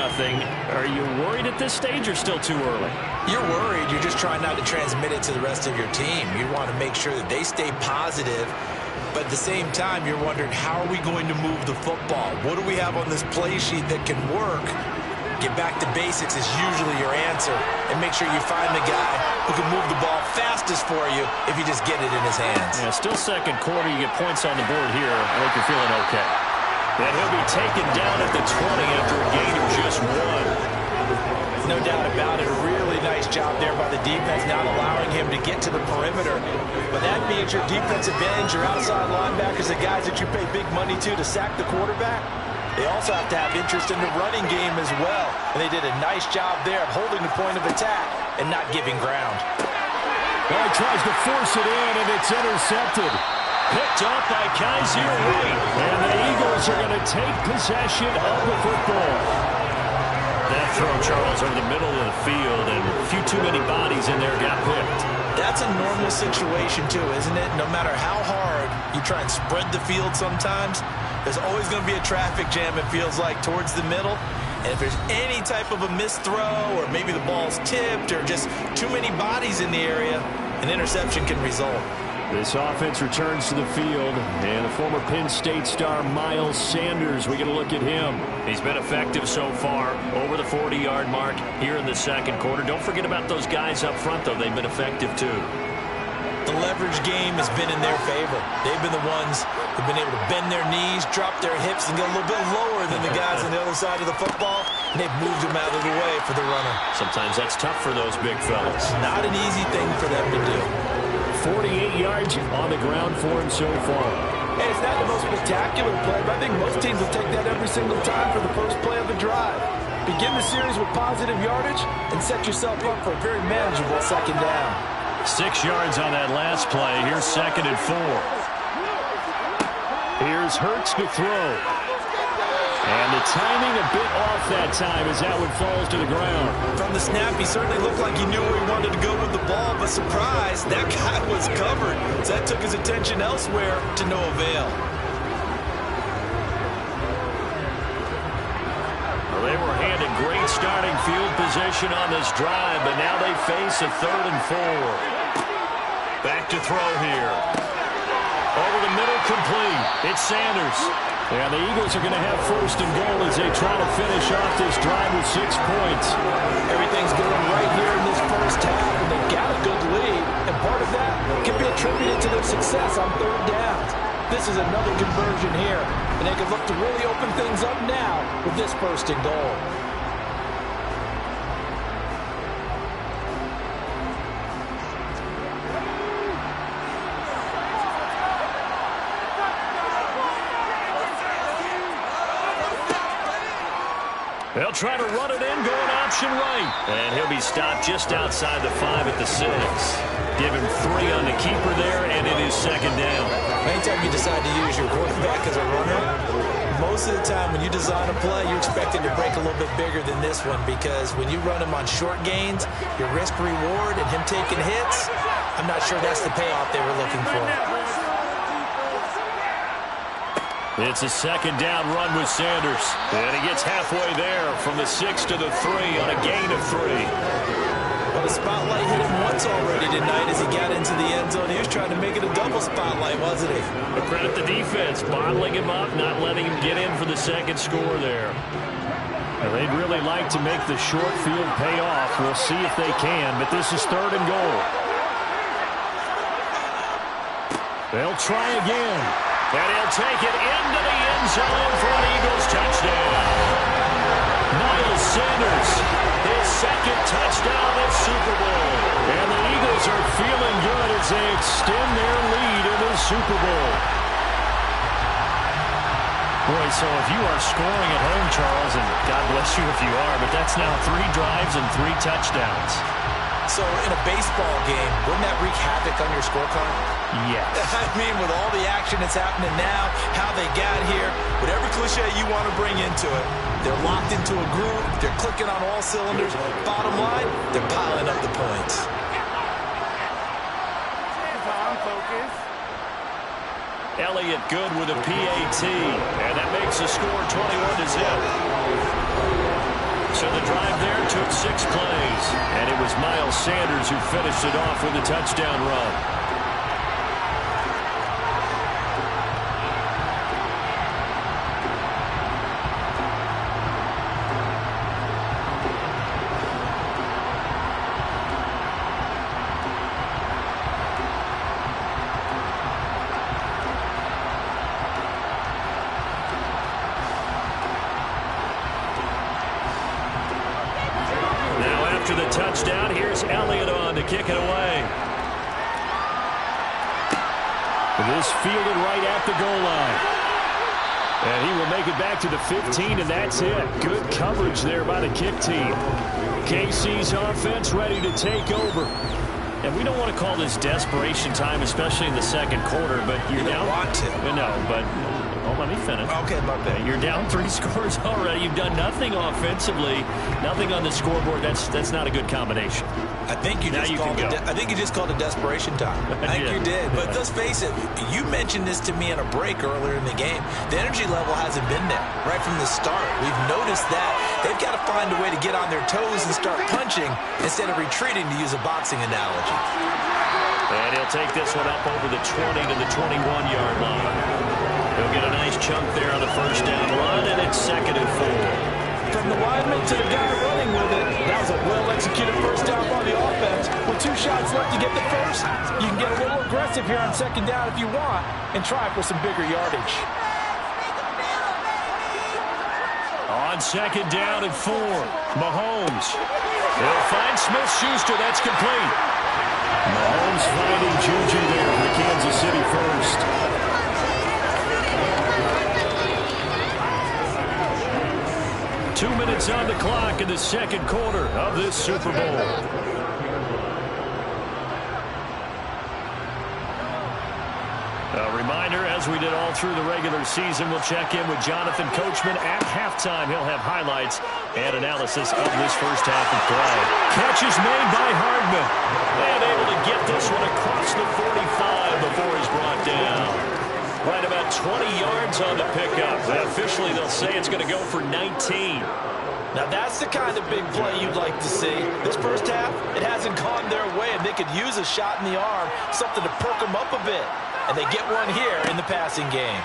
Are you worried at this stage or still too early? You're worried. You're just trying not to transmit it to the rest of your team. You want to make sure that they stay positive. But at the same time, you're wondering, how are we going to move the football? What do we have on this play sheet that can work? Get back to basics is usually your answer. And make sure you find the guy who can move the ball fastest for you if you just get it in his hands. Yeah, still second quarter. You get points on the board here. I think you're feeling okay. And he'll be taken down at the 20 after a gain of just 1. No doubt about it. A really nice job there by the defense, not allowing him to get to the perimeter. But that means your defensive ends, your outside linebackers, the guys that you pay big money to sack the quarterback, they also have to have interest in the running game as well. And they did a nice job there of holding the point of attack and not giving ground. Well, he tries to force it in, and it's intercepted. Picked up by Kaiser White. And the Eagles are going to take possession of the football. That throw, Charles, over the middle of the field, and a few too many bodies in there got picked. That's a normal situation, too, isn't it? No matter how hard you try and spread the field sometimes, there's always going to be a traffic jam, it feels like, towards the middle. And if there's any type of a missed throw, or maybe the ball's tipped, or just too many bodies in the area, an interception can result. This offense returns to the field, and the former Penn State star Miles Sanders, we get a look at him. He's been effective so far, over the 40-yard mark here in the second quarter. Don't forget about those guys up front, though. They've been effective, too. The leverage game has been in their favor. They've been the ones who've been able to bend their knees, drop their hips, and go a little bit lower than the guys on the other side of the football, and they've moved them out of the way for the runner. Sometimes that's tough for those big fellas. Not an easy thing for them to do. 48 yards on the ground for him so far. Hey, it's not the most spectacular play, but I think most teams will take that every single time for the first play of the drive. Begin the series with positive yardage and set yourself up for a very manageable second down. 6 yards on that last play. Here's 2nd and 4. Here's Hurts to throw. And the timing a bit off that time as that one falls to the ground. From the snap, he certainly looked like he knew where he wanted to go with the ball, but surprise, that guy was covered. So that took his attention elsewhere to no avail. Well, they were handed great starting field position on this drive, but now they face a 3rd and 4. Back to throw here. Over the middle, complete. It's Sanders. And the Eagles are going to have 1st and goal as they try to finish off this drive with 6 points. Everything's going right here in this first half, and they've got a good lead. And part of that can be attributed to their success on 3rd downs. This is another conversion here, and they can look to really open things up now with this 1st and goal. They'll try to run it in, going option right. And he'll be stopped just outside the 5 at the 6. Give him 3 on the keeper there, and it is 2nd down. Anytime you decide to use your quarterback as a runner, most of the time when you design a play, you're expected to break a little bit bigger than this one, because when you run him on short gains, your risk-reward and him taking hits, I'm not sure that's the payoff they were looking for. It's a 2nd down run with Sanders. And he gets halfway there from the 6 to the 3 on a gain of 3. Well, the spotlight hit him once already tonight as he got into the end zone. He was trying to make it a double spotlight, wasn't he? But credit the defense, bottling him up, not letting him get in for the 2nd score there. Well, they'd really like to make the short field pay off. We'll see if they can, but this is 3rd and goal. They'll try again. And he'll take it into the end zone for an Eagles touchdown. Miles Sanders, his second touchdown this Super Bowl. And the Eagles are feeling good as they extend their lead in the Super Bowl. Boy, so if you are scoring at home, Charles, and God bless you if you are, but that's now 3 drives and 3 touchdowns. So in a baseball game, wouldn't that wreak havoc on your scorecard? Yes. I mean, with all the action that's happening now, how they got here, whatever cliche you want to bring into it, they're locked into a groove, they're clicking on all cylinders. Bottom line, they're piling up the points. Elliott good with a PAT, and that makes the score 21-0. So the drive there took 6 plays, and it was Miles Sanders who finished it off with a touchdown run. After the touchdown, here's Elliott on to kick it away. This fielded right at the goal line. And he will make it back to the 15, and that's it. Good coverage there by the kick team. KC's offense ready to take over. And we don't want to call this desperation time, especially in the second quarter, but you're down. You don't want to. No, but let me finish. Okay, my bad. You're down 3 scores already. You've done nothing offensively, nothing on the scoreboard. That's not a good combination. I think you just called it desperation time. I think you did. But let's face it, you mentioned this to me in a break earlier in the game. The energy level hasn't been there right from the start. We've noticed that. They've got to find a way to get on their toes and start punching instead of retreating, to use a boxing analogy. And he'll take this one up over the 20 to the 21-yard line. He'll get a nice chunk there on the first down run, and it's 2nd and 4. From the lineman to the guy running with it, that was a well-executed first down by the offense. With 2 shots left to get the first, you can get a little aggressive here on 2nd down if you want and try for some bigger yardage. On 2nd down and 4, Mahomes. He'll find Smith-Schuster. That's complete. Mahomes finding Juju there for Kansas City first. Two minutes on the clock in the second quarter of this Super Bowl. A reminder, as we did all through the regular season, we'll check in with Jonathan Coachman at halftime. He'll have highlights and analysis of this first half of play. Catch is made by Hardman. And able to get this one across the 45 before he's brought down. Right about 20 yards on the pickup. And officially, they'll say it's going to go for 19. Now, that's the kind of big play you'd like to see. This first half, it hasn't gone their way, and they could use a shot in the arm, something to perk them up a bit. And they get one here in the passing game.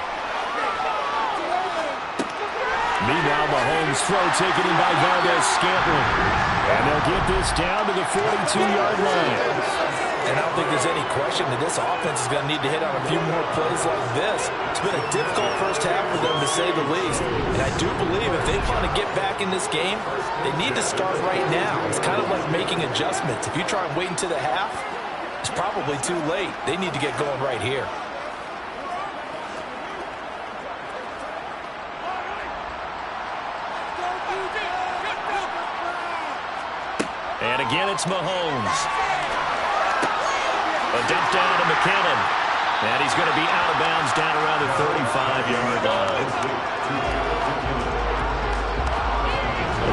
Meanwhile, Mahomes' throw taken in by Valdez-Scantling. And they'll get this down to the 42-yard line. And I don't think there's any question that this offense is going to need to hit on a few more plays like this. It's been a difficult first half for them, to say the least. And I do believe if they want to get back in this game, they need to start right now. It's kind of like making adjustments. If you try and wait until the half, it's probably too late. They need to get going right here. And again, it's Mahomes. A dump down to McKinnon. And he's going to be out of bounds down around the 35-yard line.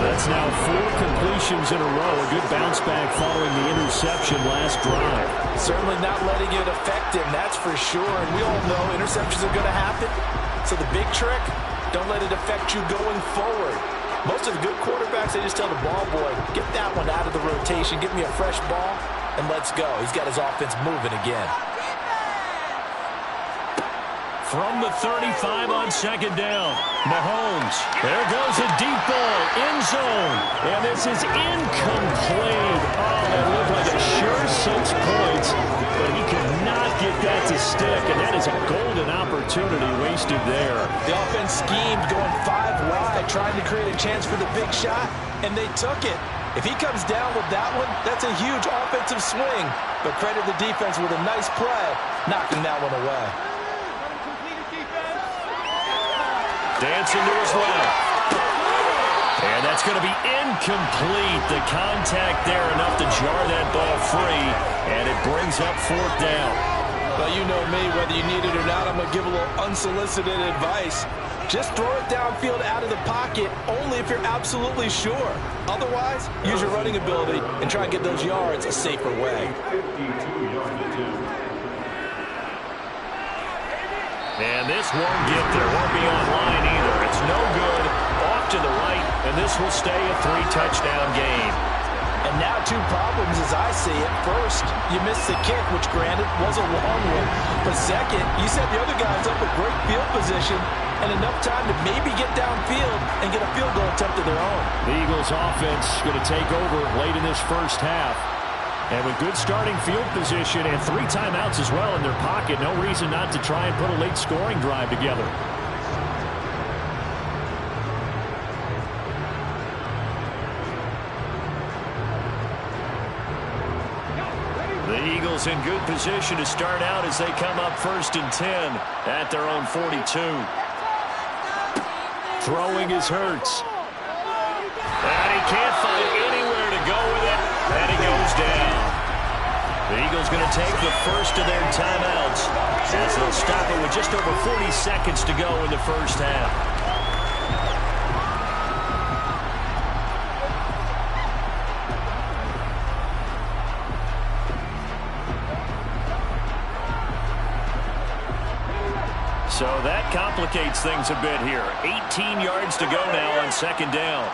That's now 4 completions in a row. A good bounce back following the interception last drive. Certainly not letting it affect him, that's for sure. And we all know interceptions are going to happen. So the big trick, don't let it affect you going forward. Most of the good quarterbacks, they just tell the ball boy, get that one out of the rotation, give me a fresh ball, and let's go. He's got his offense moving again. from the 35 on second down. Mahomes, there goes a deep ball, end zone, and this is incomplete. Oh, that looked like a sure 6 points, but he could not get that to stick, and that is a golden opportunity wasted there. The offense schemed, going 5 wide, trying to create a chance for the big shot, and they took it. If he comes down with that one, that's a huge offensive swing. But credit the defense with a nice play, knocking that one away. Dancing to his left. And that's going to be incomplete. The contact there enough to jar that ball free, and it brings up 4th down. Well, you know me, whether you need it or not, I'm going to give a little unsolicited advice. Just throw it downfield out of the pocket only if you're absolutely sure. Otherwise, use your running ability and try and get those yards a safer way. And this won't get there. Won't be online either. It's no good. Off to the right, and this will stay a 3-touchdown game. And now 2 problems as I see it. First, you missed the kick, which granted was a long one. But second, you set the other guys up with great field position and enough time to maybe get downfield and get a field goal attempt of their own. The Eagles offense going to take over late in this first half. And with good starting field position and 3 timeouts as well in their pocket, no reason not to try and put a late scoring drive together. The Eagles in good position to start out as they come up 1st and 10 at their own 42. Throwing is Hurts. And he can't find anywhere to go with it, and he goes down. The Eagles going to take the first of their timeouts as they'll stop it with just over 40 seconds to go in the first half. So that complicates things a bit here. 18 yards to go now on second down.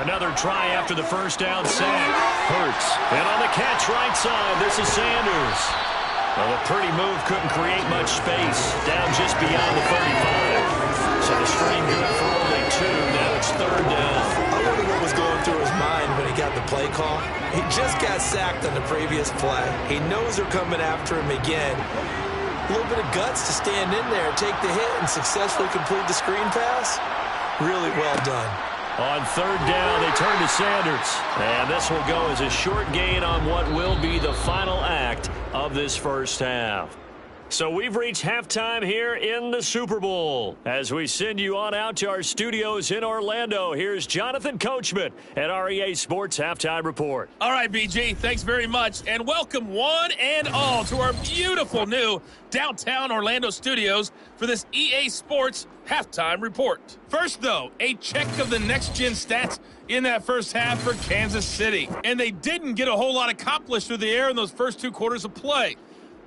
Another try after the first down sack. Hurts. And on the catch right side, this is Sanders. Well, a pretty move couldn't create much space. Down just beyond the 35. So the string good for only 2. Now it's 3rd down. I wonder what was going through his mind when he got the play call. He just got sacked on the previous play. He knows they're coming after him again. A little bit of guts to stand in there, take the hit, and successfully complete the screen pass. Really well done. On 3rd down, they turn to Sanders. And this will go as a short gain on what will be the final act of this first half. So we've reached halftime here in the Super Bowl. As we send you on out to our studios in Orlando, here's Jonathan Coachman at our EA Sports Halftime Report. All right, BG, thanks very much. And welcome one and all to our beautiful new downtown Orlando studios for this EA Sports Halftime Report. First, though, a check of the next-gen stats in that first half for Kansas City. And they didn't get a whole lot accomplished through the air in those first 2 quarters of play.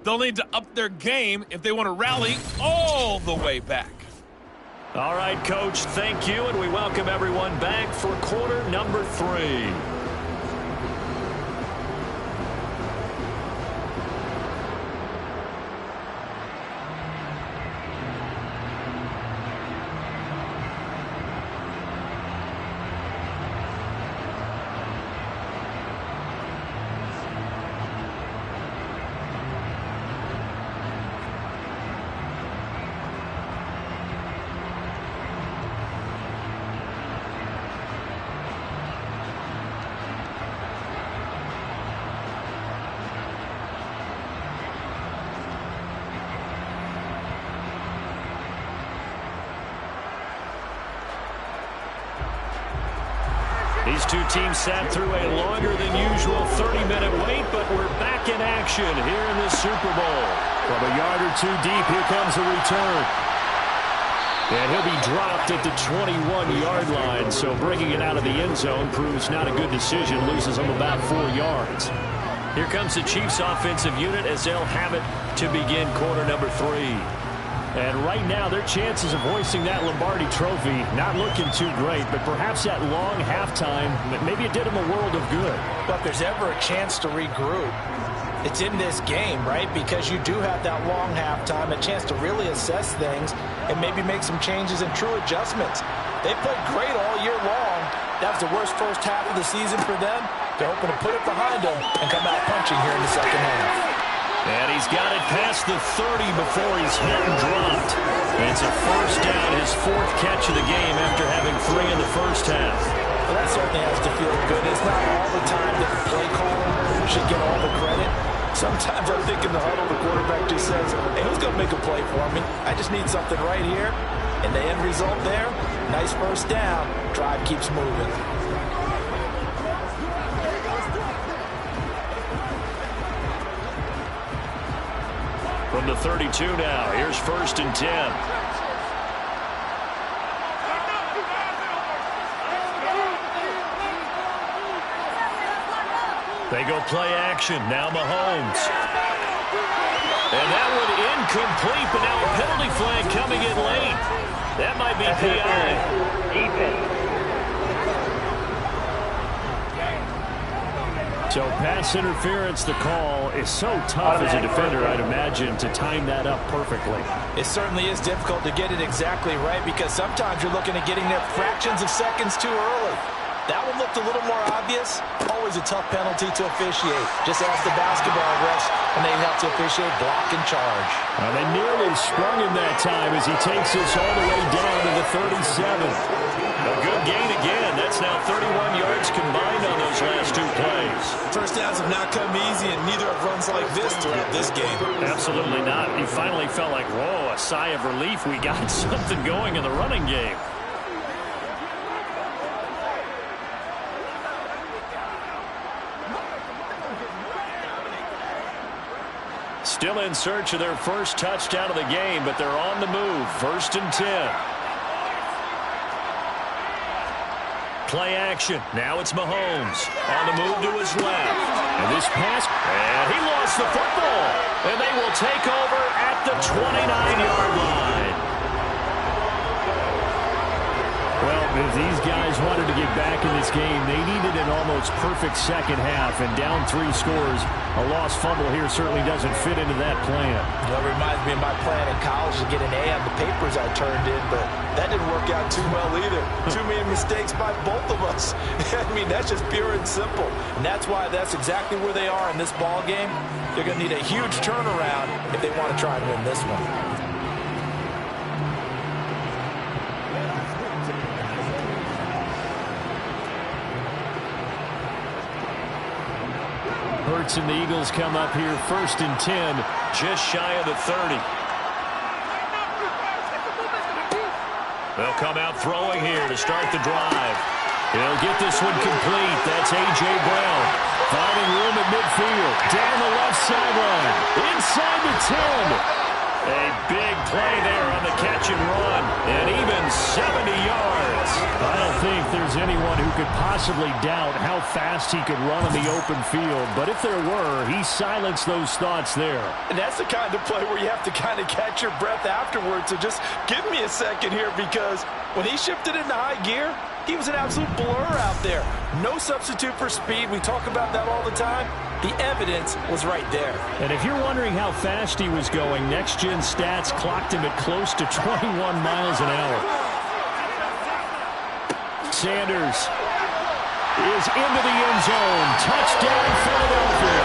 They'll need to up their game if they want to rally all the way back. All right, Coach, thank you, and we welcome everyone back for quarter number 3. These 2 teams sat through a longer than usual 30-minute wait, but we're back in action here in the Super Bowl. From a yard or 2 deep, here comes a return. And he'll be dropped at the 21-yard line, so bringing it out of the end zone proves not a good decision, loses him about 4 yards. Here comes the Chiefs offensive unit as they'll have it to begin quarter number 3. And right now, their chances of hoisting that Lombardi trophy not looking too great, but perhaps that long halftime, maybe it did them a world of good. But if there's ever a chance to regroup, It's in this game, right? Because you do have that long halftime, a chance to really assess things and maybe make some changes and true adjustments. They played great all year long. That was the worst first half of the season for them. They're hoping to put it behind them and come out punching here in the second half. And he's got it past the 30 before he's hit and dropped. And it's a first down, his fourth catch of the game after having 3 in the first half. Well, that certainly has to feel good. It's not all the time that the play caller should get all the credit. Sometimes I think in the huddle, the quarterback just says, hey, who's going to make a play for me? I just need something right here. And the end result there, nice first down. Drive keeps moving. From the 32 now, here's 1st and 10. They go play action. Now Mahomes. And that one incomplete, but now a penalty flag coming in late. That might be PI. So pass interference, the call is so tough as a defender, I'd imagine, to time that up perfectly. It certainly is difficult to get it exactly right because sometimes you're looking at getting there fractions of seconds too early. That one looked a little more obvious. Always a tough penalty to officiate. Just ask the basketball refs, and they have to officiate block and charge. Well, they nearly sprung him that time as he takes us all the way down to the 37. A good gain again. That's now 31 yards combined on those last 2 plays. First downs have not come easy, and neither have runs like this throughout this game. Absolutely not. He finally felt like, whoa, a sigh of relief. We got something going in the running game. Still in search of their first touchdown of the game, but they're on the move. 1st and 10. Play action. Now it's Mahomes. On the move to his left. And this pass, and he lost the football. And they will take over at the 29-yard line. Well, if these guys wanted to get back in this game, they needed an almost perfect second half. And down 3 scores, a lost fumble here certainly doesn't fit into that plan. Well, it reminds me of my plan in college to get an A on the papers I turned in, but that didn't work out too well either. Too many mistakes by both of us. I mean, that's just pure and simple. And that's why that's exactly where they are in this ball game. They're going to need a huge turnaround if they want to try and win this one. Hurts and the Eagles come up here 1st and 10, just shy of the 30. They'll come out throwing here to start the drive. He'll get this one complete. That's A.J. Brown. Finding room at midfield. Down the left sideline. Inside the 10. A big play there on the catch and run. And even 70 yards. I don't think there's anyone who could possibly doubt how fast he could run in the open field. But if there were, he silenced those thoughts there. And that's the kind of play where you have to kind of catch your breath afterwards. So just give me a second here, because when he shifted into high gear, he was an absolute blur out there. No substitute for speed. We talk about that all the time. The evidence was right there. And if you're wondering how fast he was going, Next Gen Stats clocked him at close to 21 miles an hour. Sanders is into the end zone. Touchdown, Philadelphia.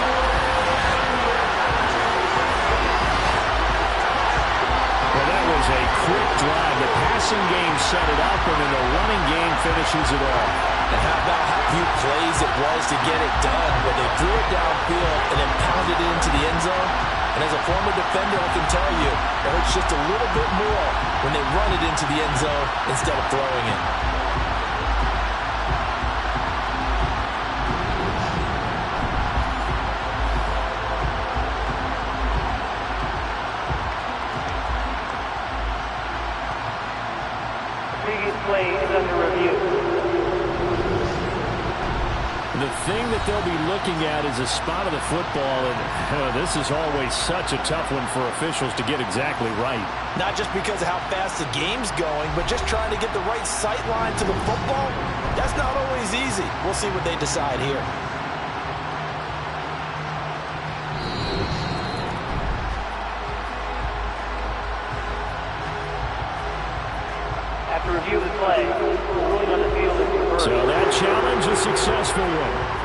Well, that was a quick drive. The passing game set it up, and then the running game finishes it off. And how about how few plays it was to get it done, where they threw it downfield and then pounded it into the end zone? And as a former defender, I can tell you, it hurts just a little bit more when they run it into the end zone instead of throwing it. Play is under review. The thing that they'll be looking at is a spot of the football, and this is always such a tough one for officials to get exactly right. Not just because of how fast the game's going, but just trying to get the right sight line to the football. That's not always easy. We'll see what they decide here. to review the play. The ruling on the field is reversed. So that challenge a successful one.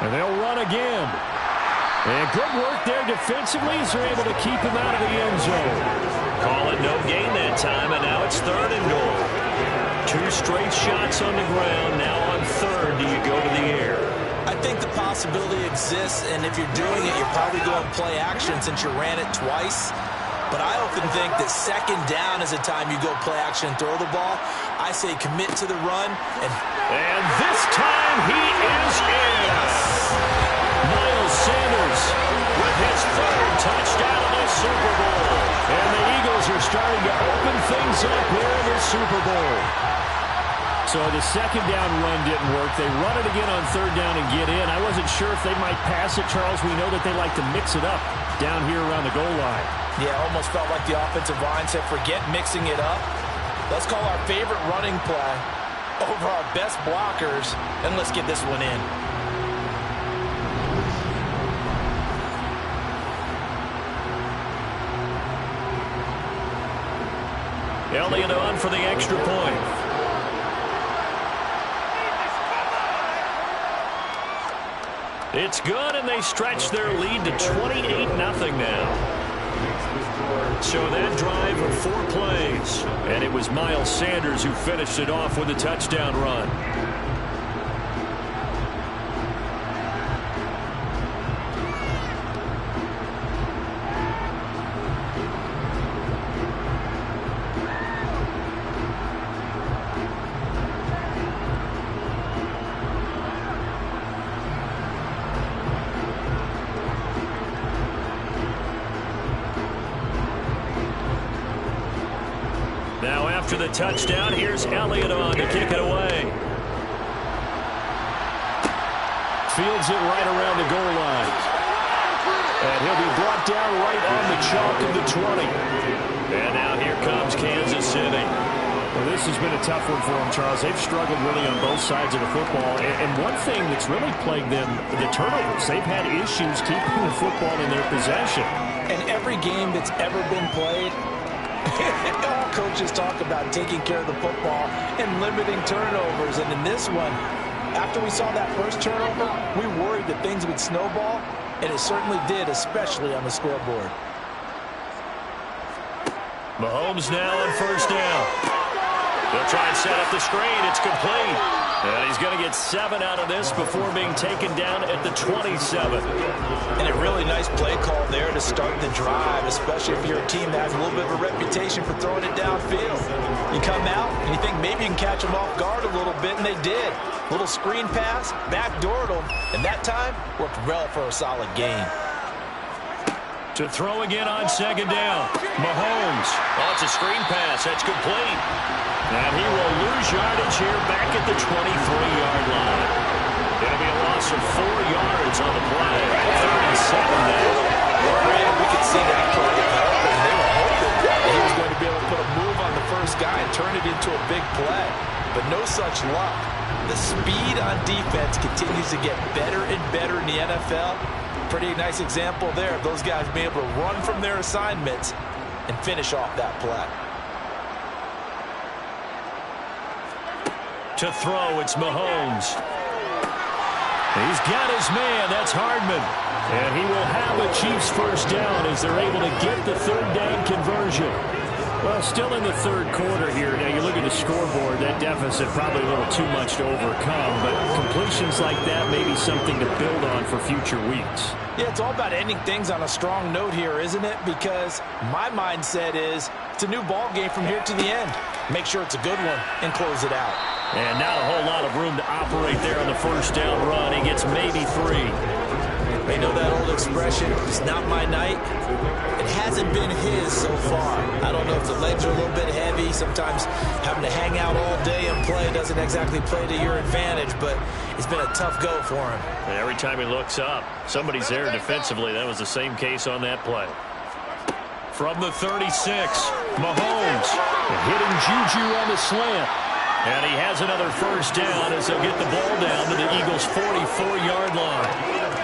And they'll run again. And good work there defensively as they're able to keep him out of the end zone. Call it no gain that time, and now it's 3rd and goal. 2 straight shots on the ground. Now on 3rd, do you go to the air? I think the possibility exists, and if you're doing it, you're probably going play action since you ran it twice. But I often think that 2nd down is the time you go play action and throw the ball. I say commit to the run. And this time he is in. Miles Sanders With his 3rd touchdown of the Super Bowl. And the Eagles are starting to open things up here in the Super Bowl. So the 2nd down run didn't work. They run it again on 3rd down and get in. I wasn't sure if they might pass it, Charles. We know that they like to mix it up down here around the goal line. Yeah, almost felt like the offensive line said, forget mixing it up. Let's call our favorite running play over our best blockers, and let's get this one in. Elliott on for the extra point. It's good, and they stretch their lead to 28-0 now. So that drive of 4 plays, and it was Miles Sanders who finished it off with a touchdown run. Now after the touchdown, here's Elliott on to kick it away. Fields it right around the goal line. And he'll be brought down right on the chalk of the 20. And now here comes Kansas City. Well, this has been a tough one for them, Charles. They've struggled really on both sides of the football. And one thing that's really plagued them, the turnovers. They've had issues keeping the football in their possession. And every game that's ever been played, all coaches talk about taking care of the football and limiting turnovers. And in this one, after we saw that first turnover, we worried that things would snowball, and it certainly did, especially on the scoreboard. Mahomes now on 1st down. They'll try and set up the screen. It's complete. And he's going to get 7 out of this before being taken down at the 27. And a really nice play call there to start the drive, especially if you're a team that has a little bit of a reputation for throwing it downfield. You come out and you think maybe you can catch them off guard a little bit, and they did. Little screen pass, backdoored them, and that time worked well for a solid gain. To throw again on 2nd down. Mahomes. Oh, it's a screen pass. That's complete. And he will lose yardage here back at the 23-yard line. It'll be a loss of 4 yards on the play. 3rd and 7 now. Well, we could see that play develop, and they were hoping that he was going to be able to put a move on the first guy and turn it into a big play. But no such luck. The speed on defense continues to get better and better in the NFL. Pretty nice example there of those guys being able to run from their assignments and finish off that play. To throw, it's Mahomes. He's got his man. That's Hardman. And he will have a Chiefs 1st down as they're able to get the 3rd down conversion. Well, still in the 3rd quarter here. Now, you look at the scoreboard, that deficit probably a little too much to overcome, but completions like that may be something to build on for future weeks. Yeah, it's all about ending things on a strong note here, isn't it? Because my mindset is it's a new ball game from here to the end. Make sure it's a good one and close it out. And not a whole lot of room to operate there on the 1st down run. He gets maybe 3. They know that old expression, it's not my night. It hasn't been his so far. I don't know if the legs are a little bit heavy. Sometimes having to hang out all day and play doesn't exactly play to your advantage, but it's been a tough go for him. And every time he looks up, somebody's there defensively. That was the same case on that play. From the 36, Mahomes. Hitting Juju on the slant. And he has another first down as they'll get the ball down to the Eagles' 44-yard line.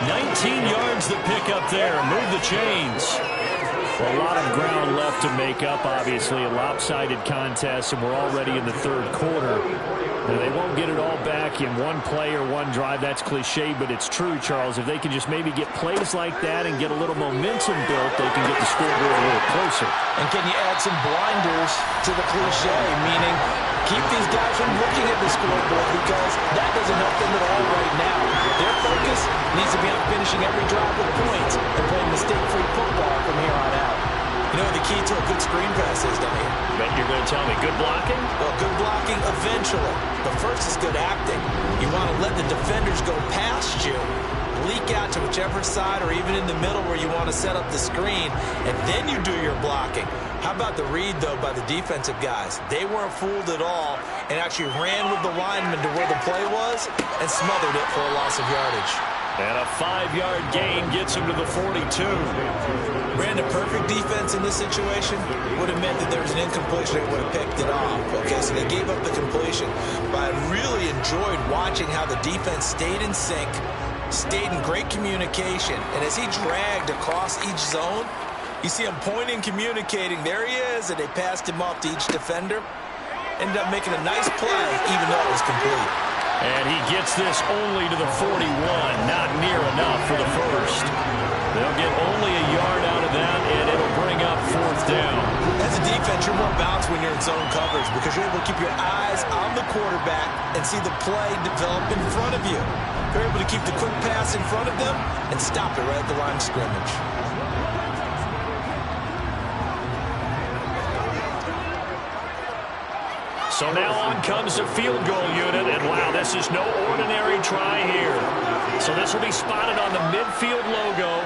19 yards the pick up there. Move the chains. Well, a lot of ground left to make up, obviously. A lopsided contest, and we're already in the third quarter. And they won't get it all back in one play or one drive. That's cliche, but it's true, Charles. If they can just maybe get plays like that and get a little momentum built, they can get the scoreboard a little closer. And can you add some blinders to the cliche, meaning keep these guys from looking at the scoreboard, because that doesn't help them at all right now. Their focus needs to be on finishing every drive with points and playing mistake-free football from here on out. You know what the key to a good screen pass is, don't you? Bet you're going to tell me good blocking? Well, good blocking eventually. But first is good acting. You want to let the defenders go past you, leak out to whichever side or even in the middle where you want to set up the screen, and then you do your blocking. How about the read, though, by the defensive guys? They weren't fooled at all and actually ran with the lineman to where the play was and smothered it for a loss of yardage. And a 5-yard gain gets him to the 42. Brandon, perfect defense in this situation would have meant that there was an incompletion. They would have picked it off. Okay, so they gave up the completion. But I really enjoyed watching how the defense stayed in sync, stayed in great communication. And as he dragged across each zone, you see him pointing, communicating. There he is, and they passed him off to each defender. Ended up making a nice play, even though it was complete. And he gets this only to the 41. Not near enough for the first. They'll get only a yard out of that, and it'll bring up fourth down. As a defense, you're more balanced when you're in zone coverage because you're able to keep your eyes on the quarterback and see the play develop in front of you. You're able to keep the quick pass in front of them and stop it right at the line of scrimmage. So now on comes the field goal unit, and wow, this is no ordinary try here. So this will be spotted on the midfield logo.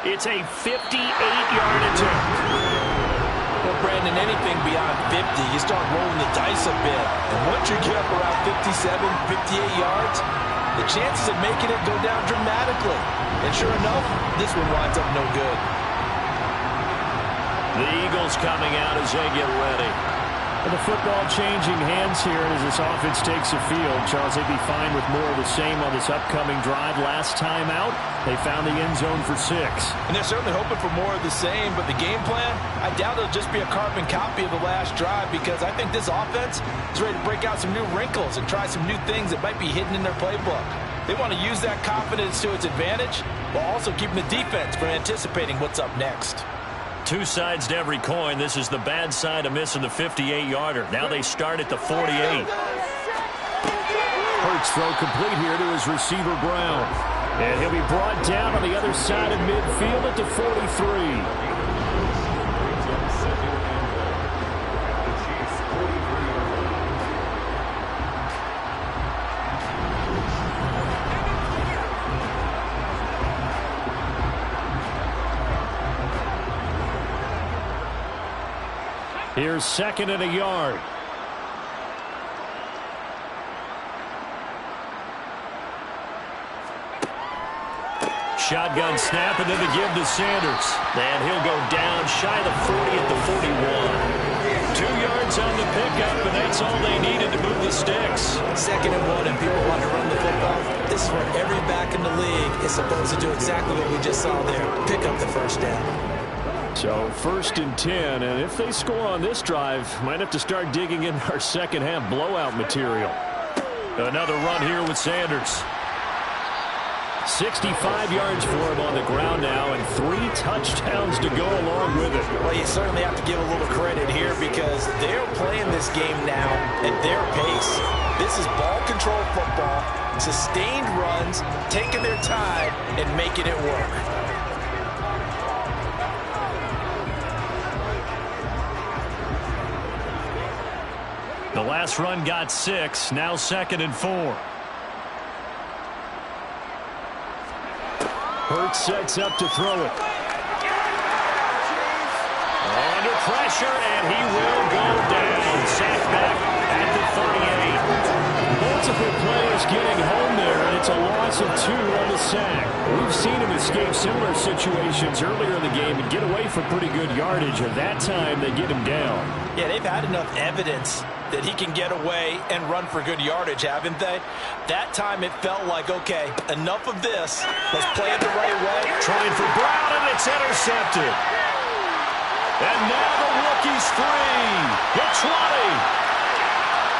It's a 58-yard attempt. Well, Brandon, anything beyond 50, you start rolling the dice a bit. And once you get up around 57, 58 yards, the chances of making it go down dramatically. And sure enough, this one winds up no good. The Eagles coming out as they get ready. The football changing hands here as this offense takes the field. Charles, they'd be fine with more of the same on this upcoming drive. Last time out, they found the end zone for 6. And they're certainly hoping for more of the same, but the game plan, I doubt it'll just be a carbon copy of the last drive, because I think this offense is ready to break out some new wrinkles and try some new things that might be hidden in their playbook. They want to use that confidence to its advantage while also keeping the defense from anticipating what's up next. Two sides to every coin. This is the bad side of missing the 58-yarder. Now they start at the 48. Hurts throw complete here to his receiver, Brown. And he'll be brought down on the other side of midfield at the 43. Here's second and a yard. Shotgun snap, and then the give to Sanders. And he'll go down shy of the 40 at the 41. 2 yards on the pickup, and that's all they needed to move the sticks. 2nd and 1, and people want to run the football. This is where every back in the league is supposed to do exactly what we just saw there. Pick up the first down. So 1st and 10, and if they score on this drive, might have to start digging in our second half blowout material. Another run here with Sanders. 65 yards for him on the ground now, and 3 touchdowns to go along with it. Well, you certainly have to give a little credit here because they're playing this game now at their pace. This is ball control football, sustained runs, taking their time, and making it work. The last run got 6, now 2nd and 4. Hurts sets up to throw it. Under pressure, and he will go down. Sacked back at the 38. Multiple players getting home there, and it's a loss of 2 on the sack. We've seen him escape similar situations earlier in the game and get away for pretty good yardage, and that time they get him down. Yeah, they've had enough evidence that he can get away and run for good yardage, haven't they? That time it felt like, okay, enough of this. Let's play it the right way. Trying for Brown, and it's intercepted. And now the rookie's free. The 20.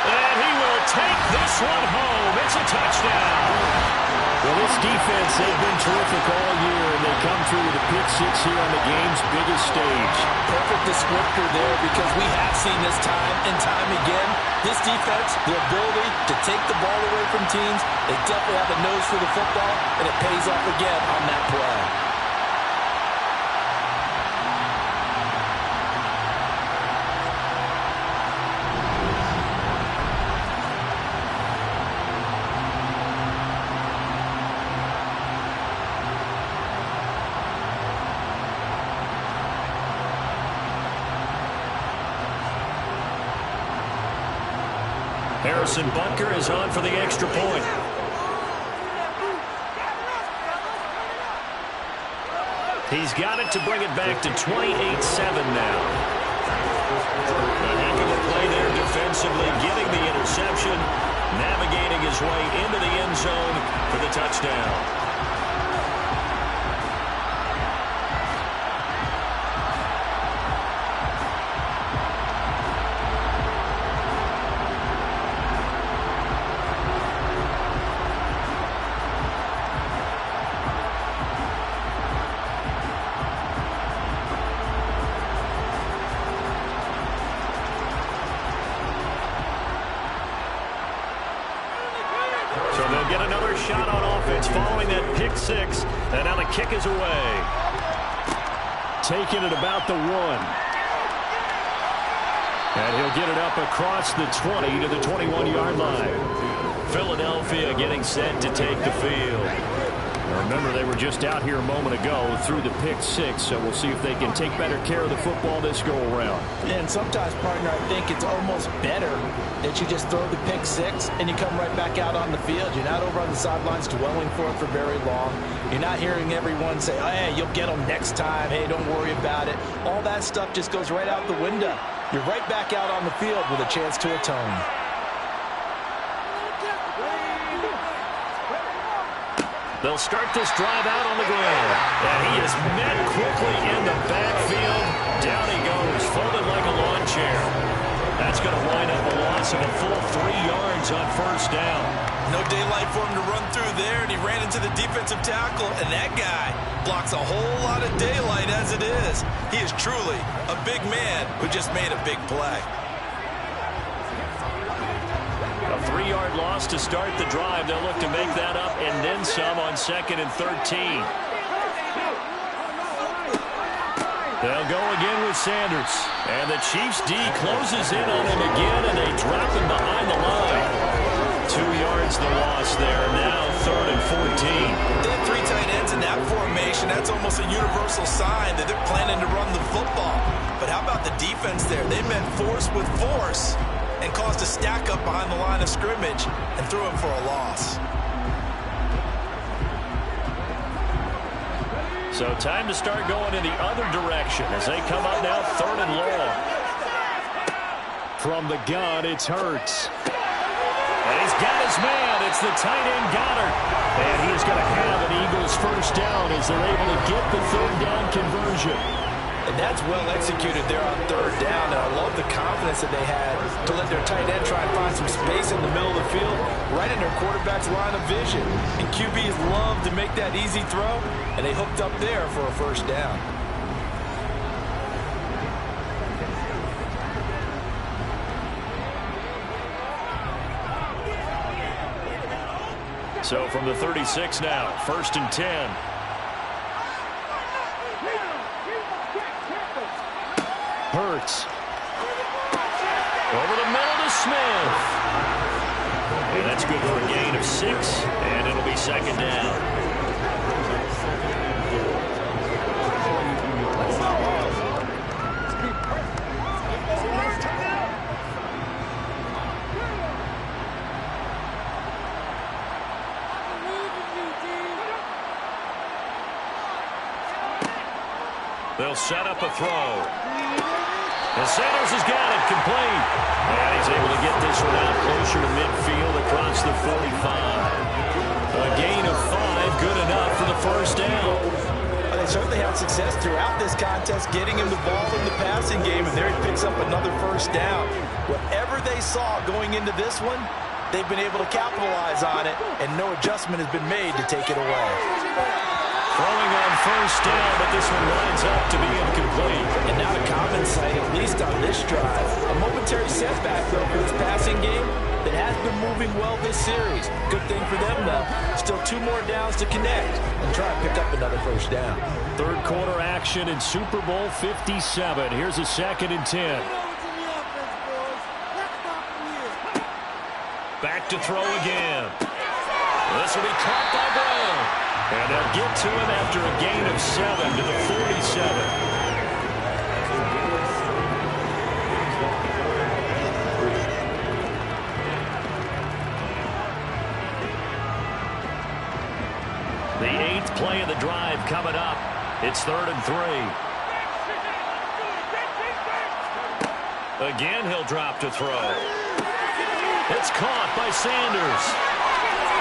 And he will take this one home. It's a touchdown. Well, this defense, they've been terrific all year, and they come through with a pick six here on the game's biggest stage. Perfect descriptor there, because we have seen this time and time again. This defense, the ability to take the ball away from teams, they definitely have a nose for the football, and it pays off again on that play. Harrison Butker is on for the extra point. He's got it to bring it back to 28-7 now. A heck of a play there defensively, getting the interception, navigating his way into the end zone for the touchdown. Get another shot on offense following that pick six. And now the kick is away. Taking it about the 1. And he'll get it up across the 20 to the 21-yard line. Philadelphia getting set to take the field. Remember, they were just out here a moment ago through the pick six, so we'll see if they can take better care of the football this go-around. And sometimes, partner, I think it's almost better that you just throw the pick six and you come right back out on the field. You're not over on the sidelines dwelling for it for very long. You're not hearing everyone say, oh, hey, you'll get them next time. Hey, don't worry about it. All that stuff just goes right out the window. You're right back out on the field with a chance to atone. They'll start this drive out on the ground. And he is met quickly in the backfield. Down he goes, folded like a lawn chair. That's going to wind up a loss of a full 3 yards on first down. No daylight for him to run through there, and he ran into the defensive tackle, and that guy blocks a whole lot of daylight as it is. He is truly a big man who just made a big play. A 3-yard loss to start the drive. They'll look to make that up and then some on 2nd and 13. They'll go again with Sanders. And the Chiefs D closes in on him again, and they drop him behind the line. 2 yards the loss there. Now 3rd and 14. They have 3 tight ends in that formation. That's almost a universal sign that they're planning to run the football. But how about the defense there? They met force with force and caused a stack up behind the line of scrimmage and threw him for a loss. So time to start going in the other direction as they come up now 3rd and long. From the gun, it's Hurts. And he's got his man. It's the tight end Goddard. And he's going to have an Eagles first down as they're able to get the 3rd down conversion. And that's well executed there on 3rd down. And I love the confidence that they had to let their tight end try and find some space in the middle of the field, right in their quarterback's line of vision. And QBs love to make that easy throw, and they hooked up there for a first down. So from the 36 now, 1st and 10. Hurts. Over the middle to Smith. And that's good for a gain of 6, and it'll be 2nd down. They'll set up a throw. And Sanders has got it complete. And he's able to get this one out closer to midfield across the 45. A gain of 5, good enough for the first down. They certainly had success throughout this contest getting him the ball in the passing game, and there he picks up another first down. Whatever they saw going into this one, they've been able to capitalize on it, and no adjustment has been made to take it away. Throwing on first down, but this one lines up to be incomplete. And not a common sight, at least on this drive. A momentary setback, though, for this passing game that has been moving well this series. Good thing for them, though. Still 2 more downs to connect and try to pick up another first down. Third quarter action in Super Bowl 57. Here's a 2nd and 10. Back to throw again. This will be caught by Brown. And they'll get to him after a gain of 7 to the 47. The 8th play of the drive coming up. It's 3rd and 3. Again, he'll drop to throw. It's caught by Sanders.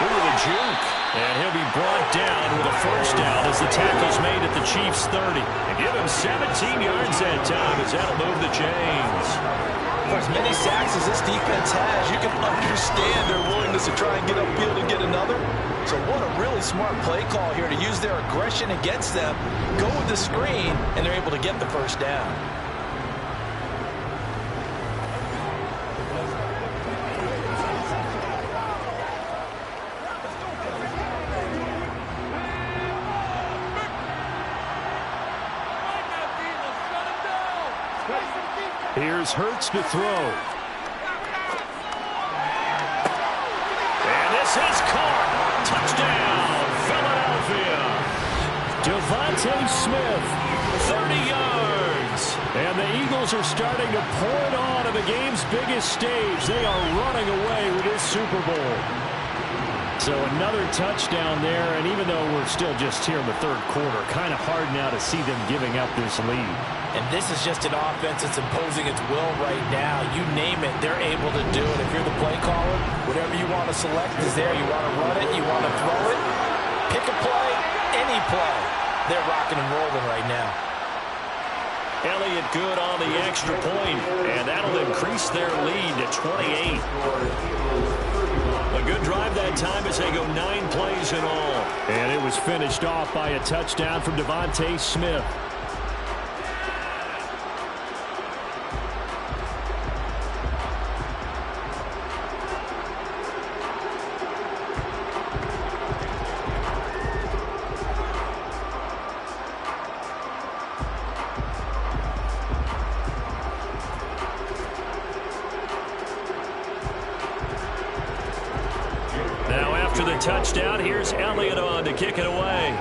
Ooh, the juke. And he'll be brought down with a first down as the tackle's made at the Chiefs' 30. And give him 17 yards that time as that'll move the chains. For as many sacks as this defense has, you can understand their willingness to try and get upfield and get another. So what a really smart play call here to use their aggression against them, go with the screen, and they're able to get the first down. Here's Hurts to throw. And this is caught. Touchdown, Philadelphia. Devontae Smith, 30 yards. And the Eagles are starting to pour it on the game's biggest stage. They are running away with this Super Bowl. So another touchdown there, and even though we're still just here in the 3rd quarter, kind of hard now to see them giving up this lead. And this is just an offense that's imposing its will right now. You name it, they're able to do it. If you're the play caller, whatever you want to select is there. You want to run it, you want to throw it, pick a play, any play. They're rocking and rolling right now. Elliott good on the extra point, and that'll increase their lead to 28. A good drive that time as they go 9 plays in all. And it was finished off by a touchdown from Devontae Smith. Touchdown. Here's Elliott on to kick it away.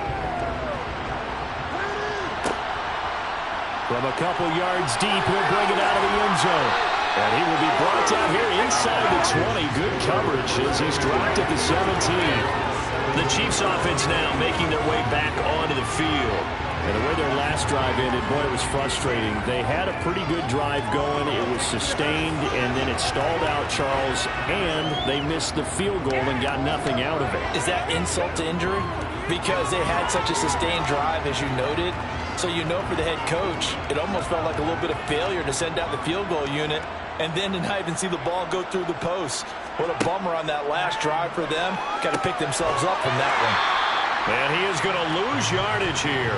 From a couple yards deep, he'll bring it out of the end zone. And he will be brought down here inside the 20. Good coverage as he's dropped at the 17. The Chiefs offense now making their way back onto the field. And the way their last drive ended, boy, it was frustrating. They had a pretty good drive going. It was sustained, and then it stalled out, Charles, and they missed the field goal and got nothing out of it. Is that insult to injury? Because they had such a sustained drive, as you noted. So you know for the head coach, it almost felt like a little bit of failure to send out the field goal unit and then to not even see the ball go through the post. What a bummer on that last drive for them. Got to pick themselves up from that one. And he is going to lose yardage here.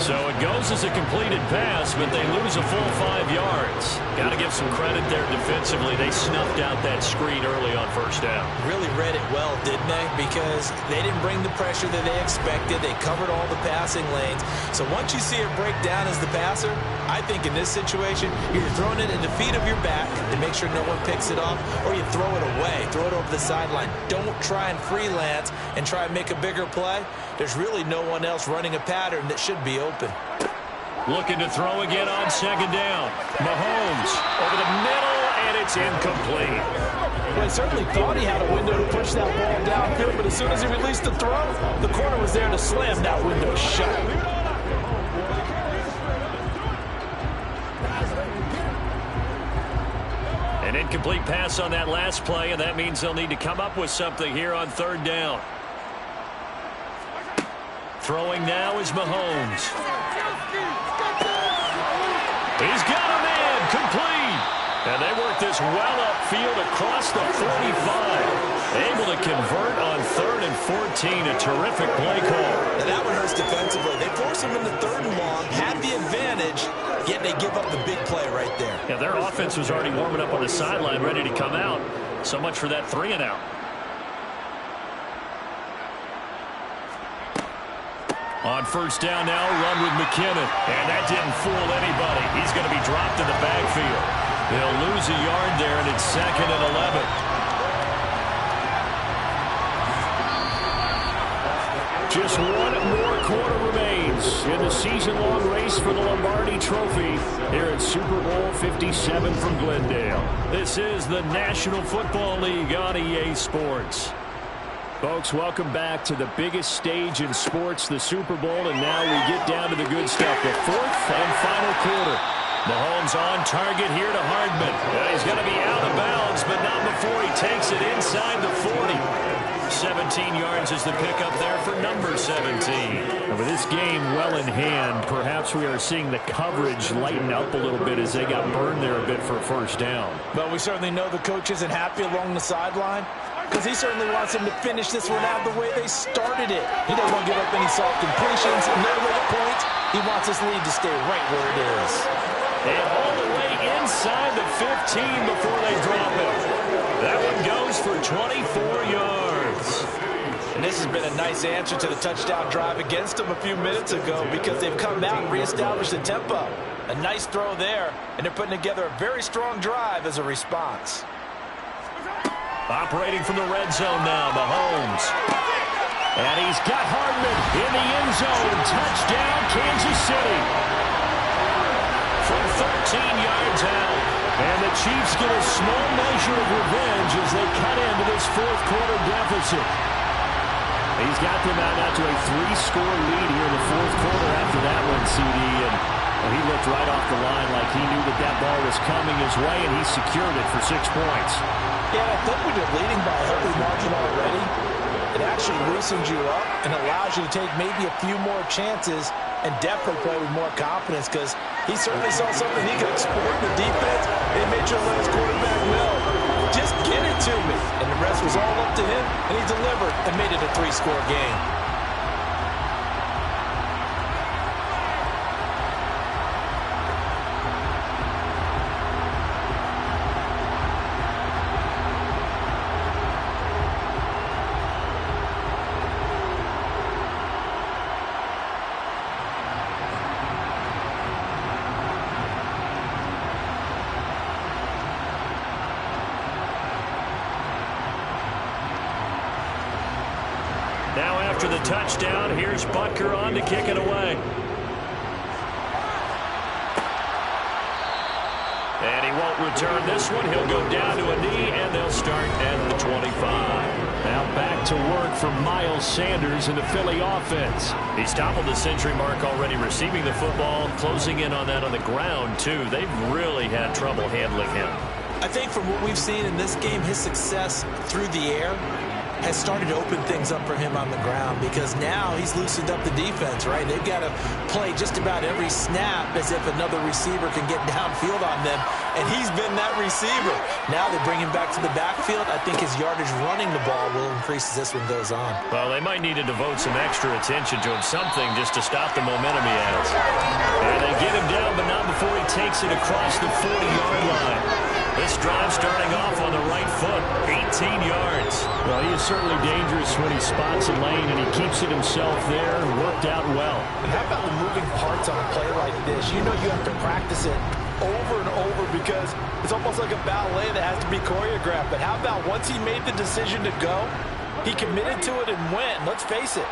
So it goes as a completed pass, but they lose a full 5 yards. Got to give some credit there defensively. They snuffed out that screen early on first down. Really read it well, didn't they? Because they didn't bring the pressure that they expected. They covered all the passing lanes. So once you see it break down as the passer, I think in this situation, you're throwing it in the feet of your back to make sure no one picks it off, or you throw it away, throw it over the sideline. Don't try and freelance and try and make a bigger play. There's really no one else running a pattern that should be open. Looking to throw again on second down. Mahomes over the middle, and it's incomplete. Well, he certainly thought he had a window to push that ball downfield, but as soon as he released the throw, the corner was there to slam that window shut. An incomplete pass on that last play, and that means they'll need to come up with something here on third down. Throwing now is Mahomes. He's got a man, complete. And they work this well upfield across the 45. Able to convert on 3rd and 14. A terrific play call. And that one hurts defensively. They force him into 3rd and long, had the advantage, yet they give up the big play right there. Yeah, their offense was already warming up on the sideline, ready to come out. So much for that 3 and out. On first down now, run with McKinnon. And that didn't fool anybody. He's going to be dropped in the backfield. They'll lose a yard there, and it's 2nd and 11. Just one more quarter remains in the season-long race for the Lombardi Trophy here at Super Bowl 57 from Glendale. This is the National Football League on EA Sports. Folks, welcome back to the biggest stage in sports, the Super Bowl, and now we get down to the good stuff, the 4th and final quarter. Mahomes on target here to Hardman. He's going to be out of bounds, but not before he takes it inside the 40. 17 yards is the pickup there for number 17. And with this game well in hand, perhaps we are seeing the coverage lighten up a little bit as they got burned there a bit for a first down. But we certainly know the coach isn't happy along the sideline because he certainly wants them to finish this one out the way they started it. He doesn't want to give up any soft completions, no late points. He wants this lead to stay right where it is. And all the way inside the 15 before they drop it. That one goes for 24 yards. And this has been a nice answer to the touchdown drive against them a few minutes ago because they've come out and reestablished the tempo. A nice throw there, and they're putting together a very strong drive as a response. Operating from the red zone now, Mahomes. And he's got Hardman in the end zone. Touchdown, Kansas City. From 13 yards out. And the Chiefs get a small measure of revenge as they cut into this 4th quarter deficit. He's got them out now to a 3-score lead here in the 4th quarter after that one, CD. And he looked right off the line like he knew that that ball was coming his way, and he secured it for 6 points. Yeah, I think when you're leading by a healthy margin already, it actually loosens you up and allows you to take maybe a few more chances and definitely play with more confidence because he certainly saw something he could exploit in the defense. He made sure to let his quarterback know, just get it to me. And the rest was all up to him, and he delivered and made it a 3-score game. Now after the touchdown, here's Butker on to kick it away. And he won't return this one. He'll go down to a knee, and they'll start at the 25. Now back to work for Miles Sanders in the Philly offense. He's toppled the century mark already receiving the football, closing in on that on the ground, too. They've really had trouble handling him. I think from what we've seen in this game, his success through the air has started to open things up for him on the ground because now he's loosened up the defense, right? They've got to play just about every snap as if another receiver can get downfield on them, and he's been that receiver. Now they bring him back to the backfield. I think his yardage running the ball will increase as this one goes on. Well, they might need to devote some extra attention to him, something just to stop the momentum he has. And they get him down, but not before he takes it across the 40-yard line. This drive starting off on the right foot, 18 yards. Well, he is certainly dangerous when he spots a lane, and he keeps it himself there and worked out well. And how about the moving parts on a play like this? You know you have to practice it over and over because it's almost like a ballet that has to be choreographed. But how about once he made the decision to go, he committed to it and went. Let's face it,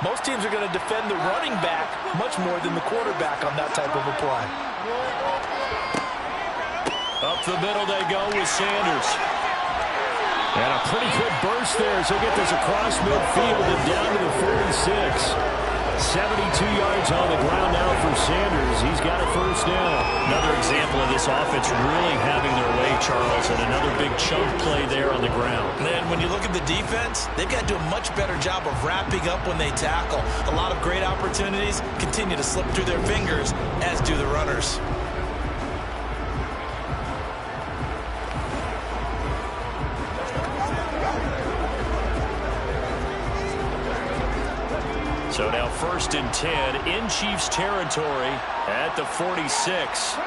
most teams are going to defend the running back much more than the quarterback on that type of a play. Up the middle they go with Sanders. And a pretty good burst there as he'll get this across midfield and down to the 46. 72 yards on the ground now for Sanders. He's got a first down. Another example of this offense really having their way Charles, and another big chunk play there on the ground. And when you look at the defense, they've got to do a much better job of wrapping up when they tackle. A lot of great opportunities continue to slip through their fingers, as do the runners. So now 1st and 10 in Chiefs territory at the 46.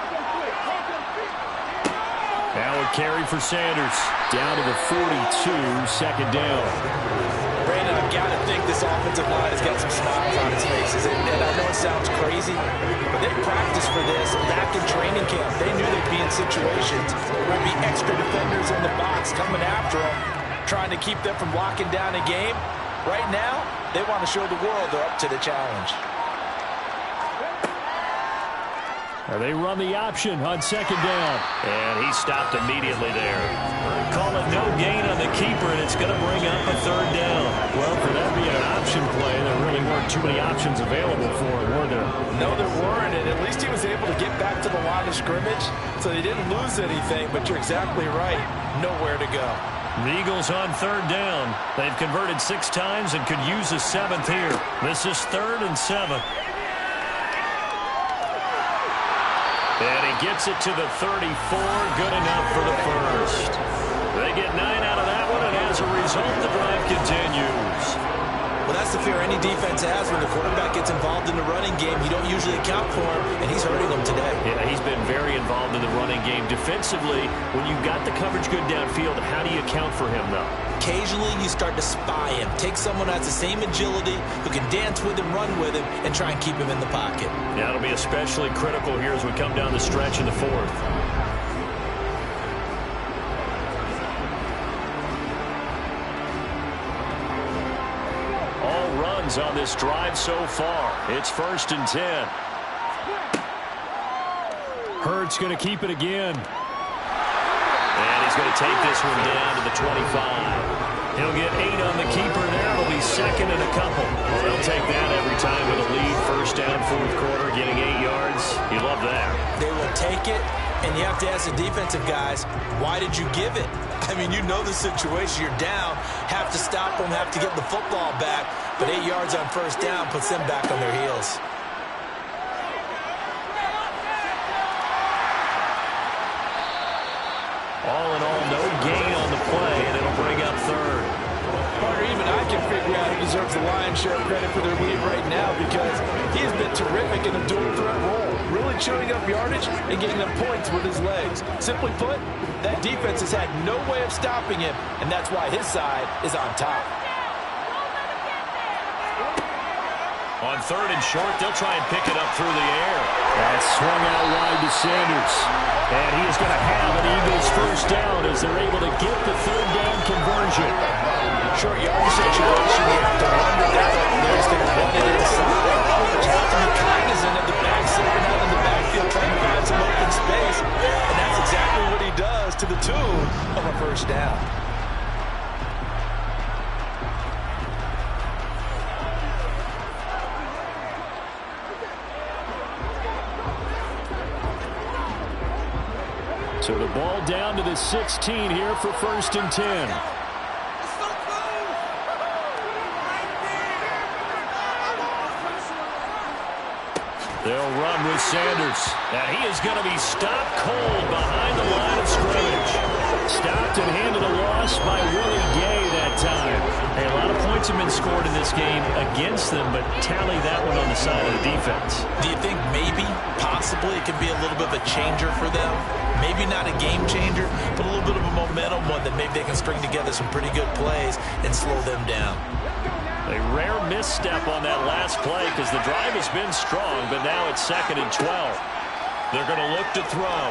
Now a carry for Sanders. Down to the 42, 2nd down. Brandon, I've got to think this offensive line has got some smiles on its faces. And I know it sounds crazy, but they practiced for this back in training camp. They knew they'd be in situations where there'd be extra defenders in the box coming after them, trying to keep them from locking down a game. Right now, they want to show the world they're up to the challenge. They run the option on 2nd down. And he stopped immediately there. Call it no gain on the keeper, and it's going to bring up a 3rd down. Well, for that being an option play, there really weren't too many options available for him, were there? No, there weren't, and at least he was able to get back to the line of scrimmage, so they didn't lose anything, but you're exactly right. Nowhere to go. The Eagles on 3rd down. They've converted 6 times and could use a 7th here. This is 3rd and 7. And he gets it to the 34. Good enough for the 1st. They get 9 out of that one, and as a result, the drive continues. Well, that's the fear any defense has when the quarterback gets involved in the running game. You don't usually account for him, and he's hurting them today. Yeah, he's been very involved in the running game. Defensively, when you've got the coverage good downfield, how do you account for him, though? Occasionally, you start to spy him. Take someone who has the same agility, who can dance with him, run with him, and try and keep him in the pocket. Yeah, it'll be especially critical here as we come down the stretch in the 4th. All runs on this drive so far. It's 1st and 10. Hurts going to keep it again. And he's going to take this one down to the 25. He'll get 8 on the keeper there. It'll be 2nd and a couple. Well, they'll take that every time with a lead. 1st down, 4th quarter, getting 8 yards. You love that. They will take it, and you have to ask the defensive guys, why did you give it? I mean, you know the situation. You're down, have to stop them, have to get the football back, but 8 yards on 1st down puts them back on their heels. All in all, no gain on the play, and it'll bring up 3rd. Partner, even I can figure out who deserves the lion's share of credit for their lead right now because he has been terrific in a dual threat role, really chewing up yardage and getting them points with his legs. Simply put, that defense has had no way of stopping him, and that's why his side is on top. On 3rd and short, they'll try and pick it up through the air. That's swung out wide to Sanders. And he is going to have an Eagles 1st down as they're able to get the 3rd down conversion. Short yardage situation, you have to wonder that they're just going to run it inside. But you have to be cognizant of the back slipping out in the backfield trying to find some open space. And that's exactly what he does to the tune of a 1st down. So the ball down to the 16 here for 1st and 10. They'll run with Sanders. And he is going to be stopped cold behind the line of scrimmage. Stopped and handed a loss by Willie Gay that time. Hey, a lot of points have been scored in this game against them, but tally that one on the side of the defense. Do you think maybe, possibly, it could be a little bit of a changer for them? Maybe not a game changer, but a little bit of a momentum one that maybe they can string together some pretty good plays and slow them down. A rare misstep on that last play because the drive has been strong, but now it's 2nd and 12. They're going to look to throw.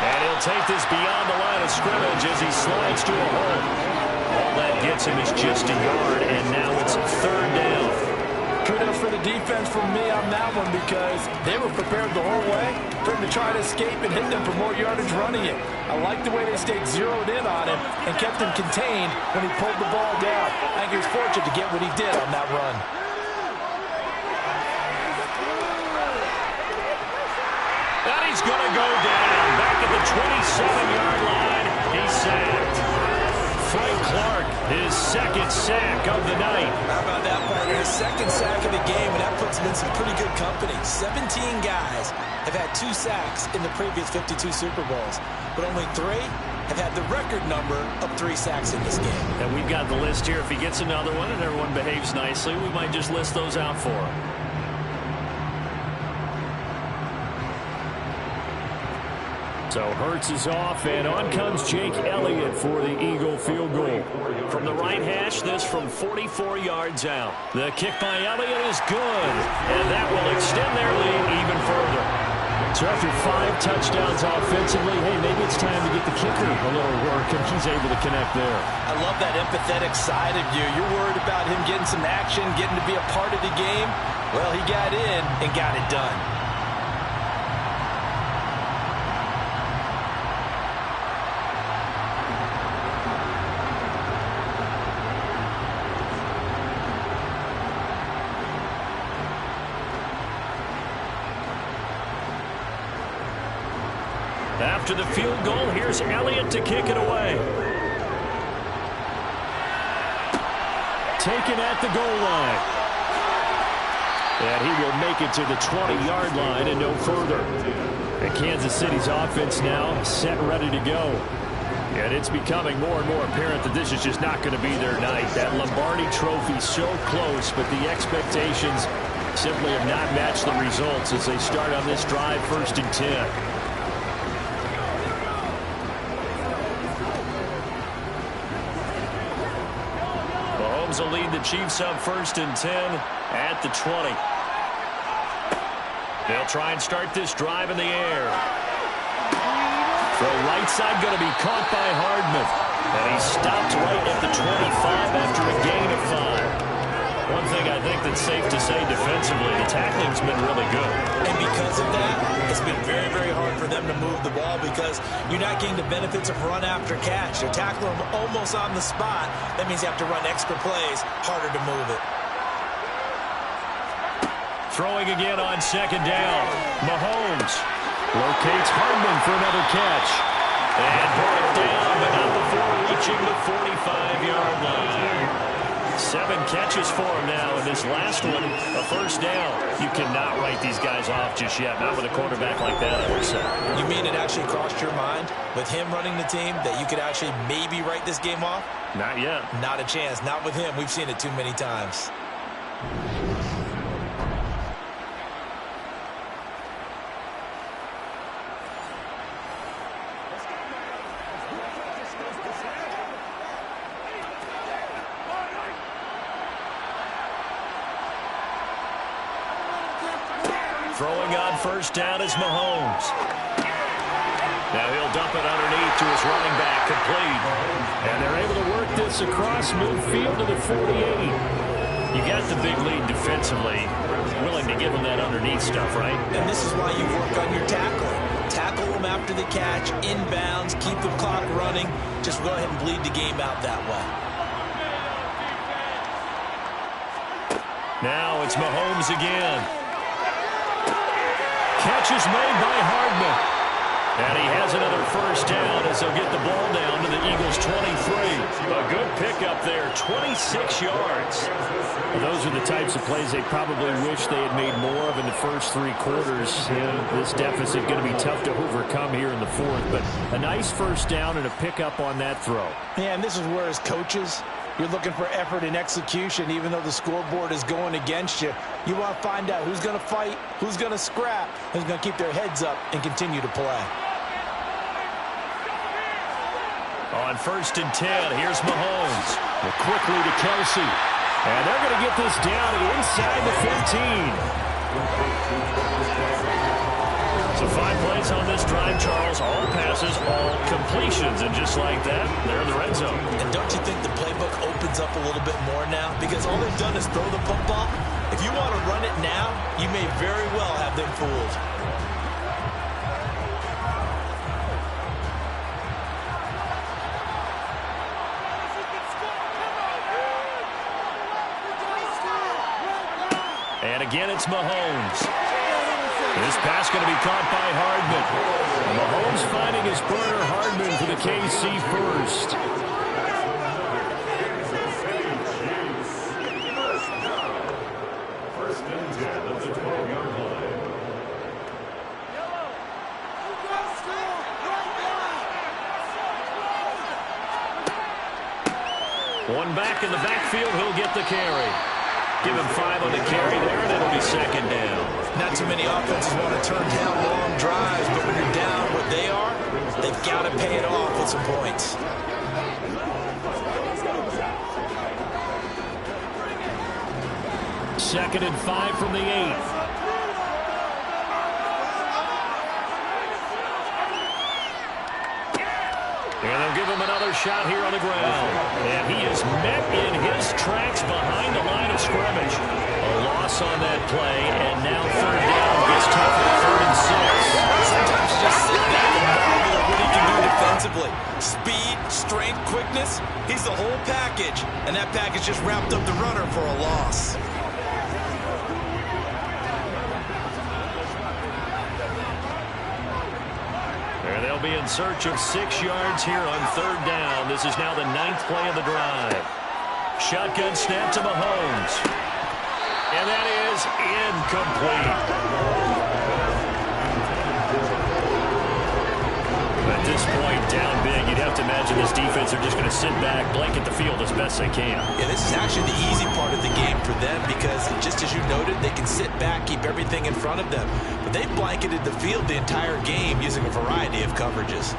And he'll take this beyond the line of scrimmage as he slides to a hole. All that gets him is just a yard, and now it's 3rd down. Kudos for the defense from me on that one because they were prepared the whole way for him to try to escape and hit them for more yardage running it. I like the way they stayed zeroed in on him and kept him contained when he pulled the ball down. I think he was fortunate to get what he did on that run. And he's going to go down. Back at the 27-yard line. He's sacked. Frank Clark, his second sack of the night. How about that, partner? His second sack of the game, and that puts him in some pretty good company. 17 guys have had 2 sacks in the previous 52 Super Bowls, but only 3 have had the record number of 3 sacks in this game. And we've got the list here. If he gets another one and everyone behaves nicely, we might just list those out for him. So Hurts is off, and on comes Jake Elliott for the Eagle field goal. From the right hash, this from 44 yards out. The kick by Elliott is good, and that will extend their lead even further. So after 5 touchdowns offensively, hey, maybe it's time to get the kicker a little work, and he's able to connect there. I love that empathetic side of you. You're worried about him getting some action, getting to be a part of the game. Well, he got in and got it done. After the field goal, here's Elliott to kick it away. Taken at the goal line. And he will make it to the 20-yard line and no further. And Kansas City's offense now set, ready to go. And it's becoming more and more apparent that this is just not going to be their night. That Lombardi trophy so close, but the expectations simply have not matched the results as they start on this drive, 1st and 10. Will lead the Chiefs up 1st and 10 at the 20. They'll try and start this drive in the air. Throw right side going to be caught by Hardman. And he stopped right at the 25 after a gain of 5. One thing I think that's safe to say defensively, the tackling's been really good. And because of that, it's been very, very hard for them to move the ball because you're not getting the benefits of run after catch. You're tackling them almost on the spot. That means you have to run extra plays, harder to move it. Throwing again on 2nd down. Mahomes locates Hardman for another catch. And brought down, but not before reaching the 45-yard line. 7 catches for him now, and this last one, a 1st down. You cannot write these guys off just yet, not with a quarterback like that, I would say. You mean it actually crossed your mind with him running the team that you could actually maybe write this game off? Not yet. Not a chance. Not with him. We've seen it too many times. Throwing on 1st down is Mahomes. Now he'll dump it underneath to his running back, complete. And they're able to work this across midfield to the 48. You got the big lead defensively. Willing to give them that underneath stuff, right? And this is why you work on your tackling. Tackle them after the catch, inbounds, keep the clock running. Just go ahead and bleed the game out that way. Now it's Mahomes again. Catch is made by Hardman. And he has another 1st down as he'll get the ball down to the Eagles' 23. A good pickup there, 26 yards. Well, those are the types of plays they probably wish they had made more of in the first 3 quarters. This deficit going to be tough to overcome here in the 4th. But a nice 1st down and a pickup on that throw. Yeah, and this is where as coaches, you're looking for effort and execution, even though the scoreboard is going against you. You want to find out who's going to fight, who's going to scrap, who's going to keep their heads up and continue to play. On 1st and 10, here's Mahomes. Quickly to Kelsey. And they're going to get this down inside the 15. So 5 plays on this drive, Charles. All passes, all completions. And just like that, they're in the red zone. And don't you think the playbook opens up a little bit more now? Because all they've done is throw the football. If you want to run it now, you may very well have them fooled. And again, it's Mahomes. This pass going to be caught by Hardman. Mahomes finding his burner, Hardman for the KC first. First and 10 at the 12-yard line. One back in the backfield, he'll get the carry. Give him 5 on the carry there, and it'll be second down. Not too many offenses want to turn down long drives, but when you're down what they are, they've got to pay it off with some points. Second and 5 from the 8. And they'll give him another shot here on the ground. And he is met in his tracks behind the line of scrimmage. A loss on that play, and now third down gets tougher, 3rd and 6. Sometimes you just sit back and marvel at what he can do defensively. Speed, strength, quickness, he's the whole package. And that package just wrapped up the runner for a loss. And they'll be in search of 6 yards here on third down. This is now the 9th play of the drive. Shotgun snap to Mahomes. And that is incomplete. At this point, down big, you'd have to imagine this defense are just going to sit back, blanket the field as best they can. Yeah, this is actually the easy part of the game for them because, just as you noted, they can sit back, keep everything in front of them. But they've blanketed the field the entire game using a variety of coverages.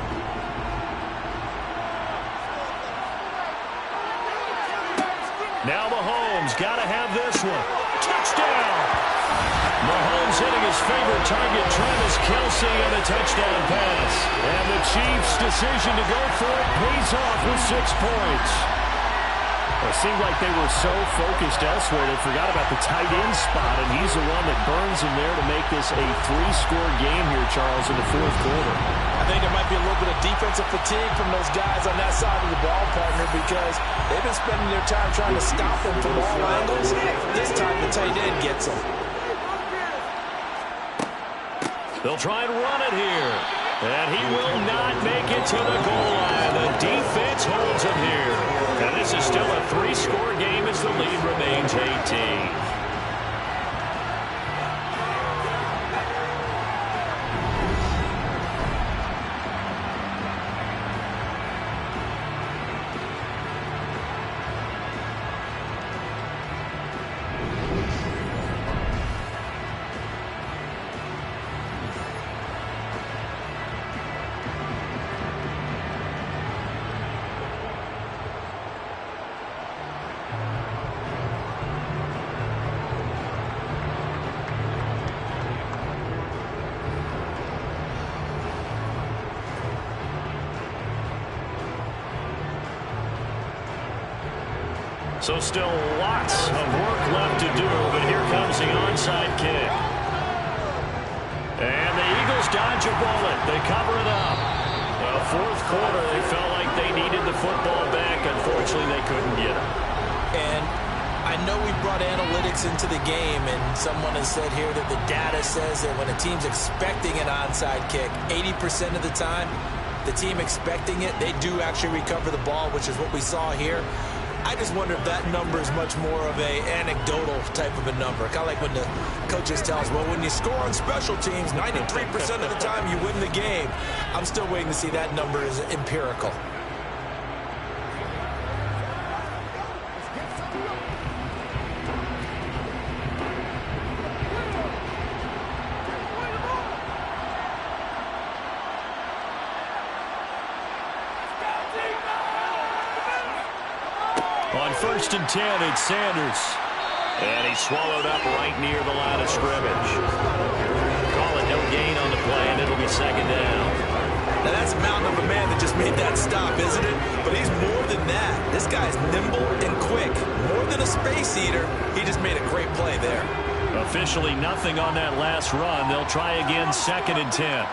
Now Mahomes got to have this one. Touchdown! Mahomes hitting his favorite target, Travis Kelce, on a touchdown pass. And the Chiefs' decision to go for it pays off with 6 points. Well, it seemed like they were so focused elsewhere they forgot about the tight end spot, and he's the one that burns him there to make this a 3-score game here, Charles, in the 4th quarter. I think there might be a little bit of defensive fatigue from those guys on that side of the ball, partner, because they've been spending their time trying to stop him from all angles. This time the tight end gets him. They'll try and run it here. And he will not make it to the goal line. The defense holds him here. And this is still a 3-score game as the lead remains 18. So still lots of work left to do, but here comes the onside kick. And the Eagles dodge a bullet. They cover it up. Well, 4th quarter, they felt like they needed the football back. Unfortunately, they couldn't get it. And I know we brought analytics into the game, and someone has said here that the data says that when a team's expecting an onside kick, 80% of the time, the team expecting it, they do actually recover the ball, which is what we saw here. I just wonder if that number is much more of a anecdotal type of a number. Kind of like when the coaches tell us, well, when you score on special teams, 93% of the time you win the game. I'm still waiting to see that number is empirical. On 1st and 10, it's Sanders. And he's swallowed up right near the line of scrimmage. Call it no gain on the play, and it'll be second down. Now that's a mountain of a man that just made that stop, isn't it? But he's more than that. This guy's nimble and quick. More than a space eater, he just made a great play there. Officially nothing on that last run. They'll try again, 2nd and 10.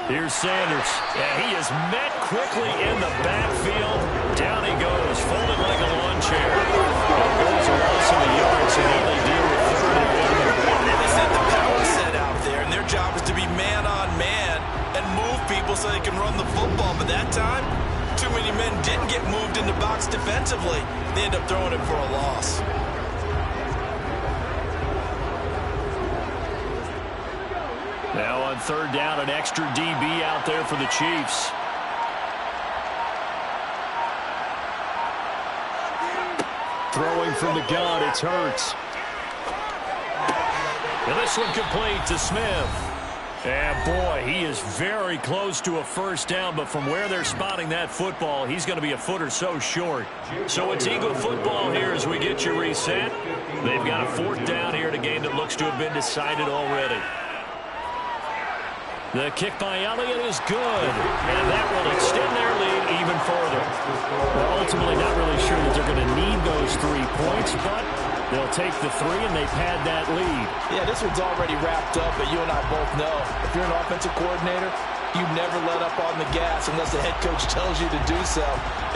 Here's Sanders, and he is met quickly in the backfield. Down he goes, folded like a lawn chair. And goes loss of a yard, so now they deal with 3rd and 1. And they sent the power set out there, and their job is to be man-on-man and move people so they can run the football. But that time, too many men didn't get moved in the box defensively. They end up throwing it for a loss. Now on 3rd down, an extra DB out there for the Chiefs. Throwing from the gun, it's Hurts. And this one complete to Smith. And boy, he is very close to a 1st down, but from where they're spotting that football, he's going to be a foot or so short. So it's Eagle football here as we get you reset. They've got a 4th down here in a game that looks to have been decided already. The kick by Elliott is good, and that will extend their lead even further. They're ultimately not really sure that they're going to need those 3 points, but they'll take the 3 and they've had that lead. Yeah, this one's already wrapped up, but you and I both know if you're an offensive coordinator, you never let up on the gas unless the head coach tells you to do so.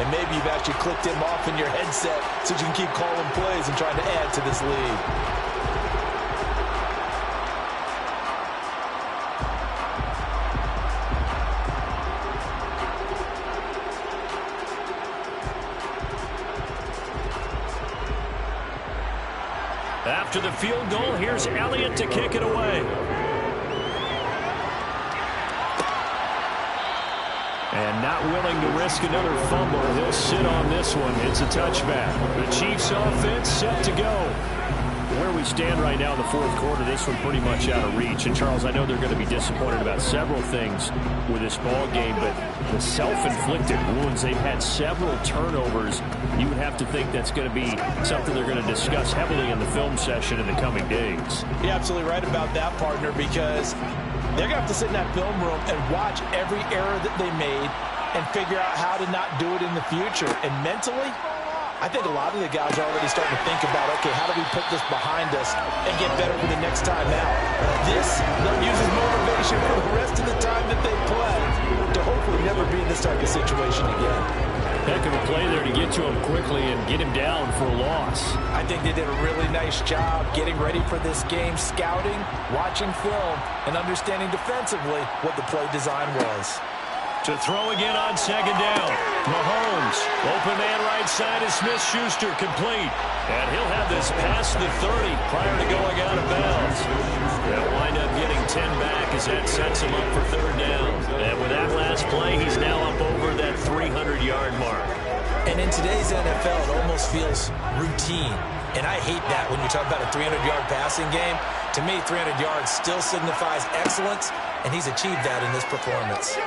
And maybe you've actually clicked him off in your headset so you can keep calling plays and trying to add to this lead. After the field goal, here's Elliott to kick it away. And not willing to risk another fumble, he'll sit on this one. It's a touchback. The Chiefs offense set to go. Where we stand right now in the 4th quarter, this one pretty much out of reach. And Charles, I know they're going to be disappointed about several things with this ball game, but the self-inflicted wounds, they've had several turnovers. You would have to think that's going to be something they're going to discuss heavily in the film session in the coming days. You're absolutely right about that, partner, because they're going to have to sit in that film room and watch every error that they made and figure out how to not do it in the future. And mentally, I think a lot of the guys are already starting to think about, okay, how do we put this behind us and get better for the next time out? This, they'll use as motivation for the rest of the time that they play to hopefully never be in this type of situation again. Heck of a play there to get to him quickly and get him down for a loss. I think they did a really nice job getting ready for this game, scouting, watching film, and understanding defensively what the play design was. To throw again on 2nd down. Mahomes, open man right side is Smith-Schuster, complete. And he'll have this past the 30 prior to going out of bounds. They'll wind up getting 10 back as that sets him up for 3rd down. And with that last play, he's now up over that 300-yard mark. And in today's NFL, it almost feels routine. And I hate that when you talk about a 300-yard passing game. To me, 300 yards still signifies excellence, and he's achieved that in this performance.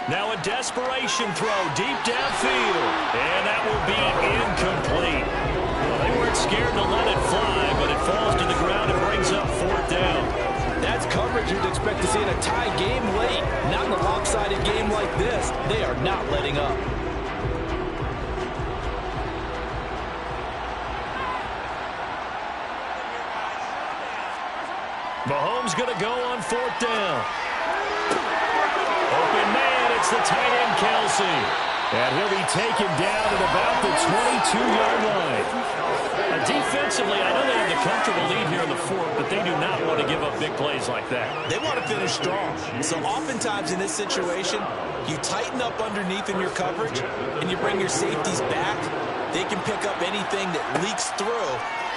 Now a desperation throw deep downfield, and that will be incomplete. Well, they weren't scared to let it fly, but it falls to the ground and brings up 4th down. That's coverage you'd expect to see in a tie game late. Not in a lopsided game like this. They are not letting up. Mahomes going to go on 4th down. Open man, it's the tight end, Kelsey. And he'll be taken down at about the 22-yard line. Defensively, I know they have the comfortable lead here in the 4th, but they do not want to give up big plays like that. They want to finish strong. So oftentimes in this situation, you tighten up underneath in your coverage, and you bring your safeties back. They can pick up anything that leaks through.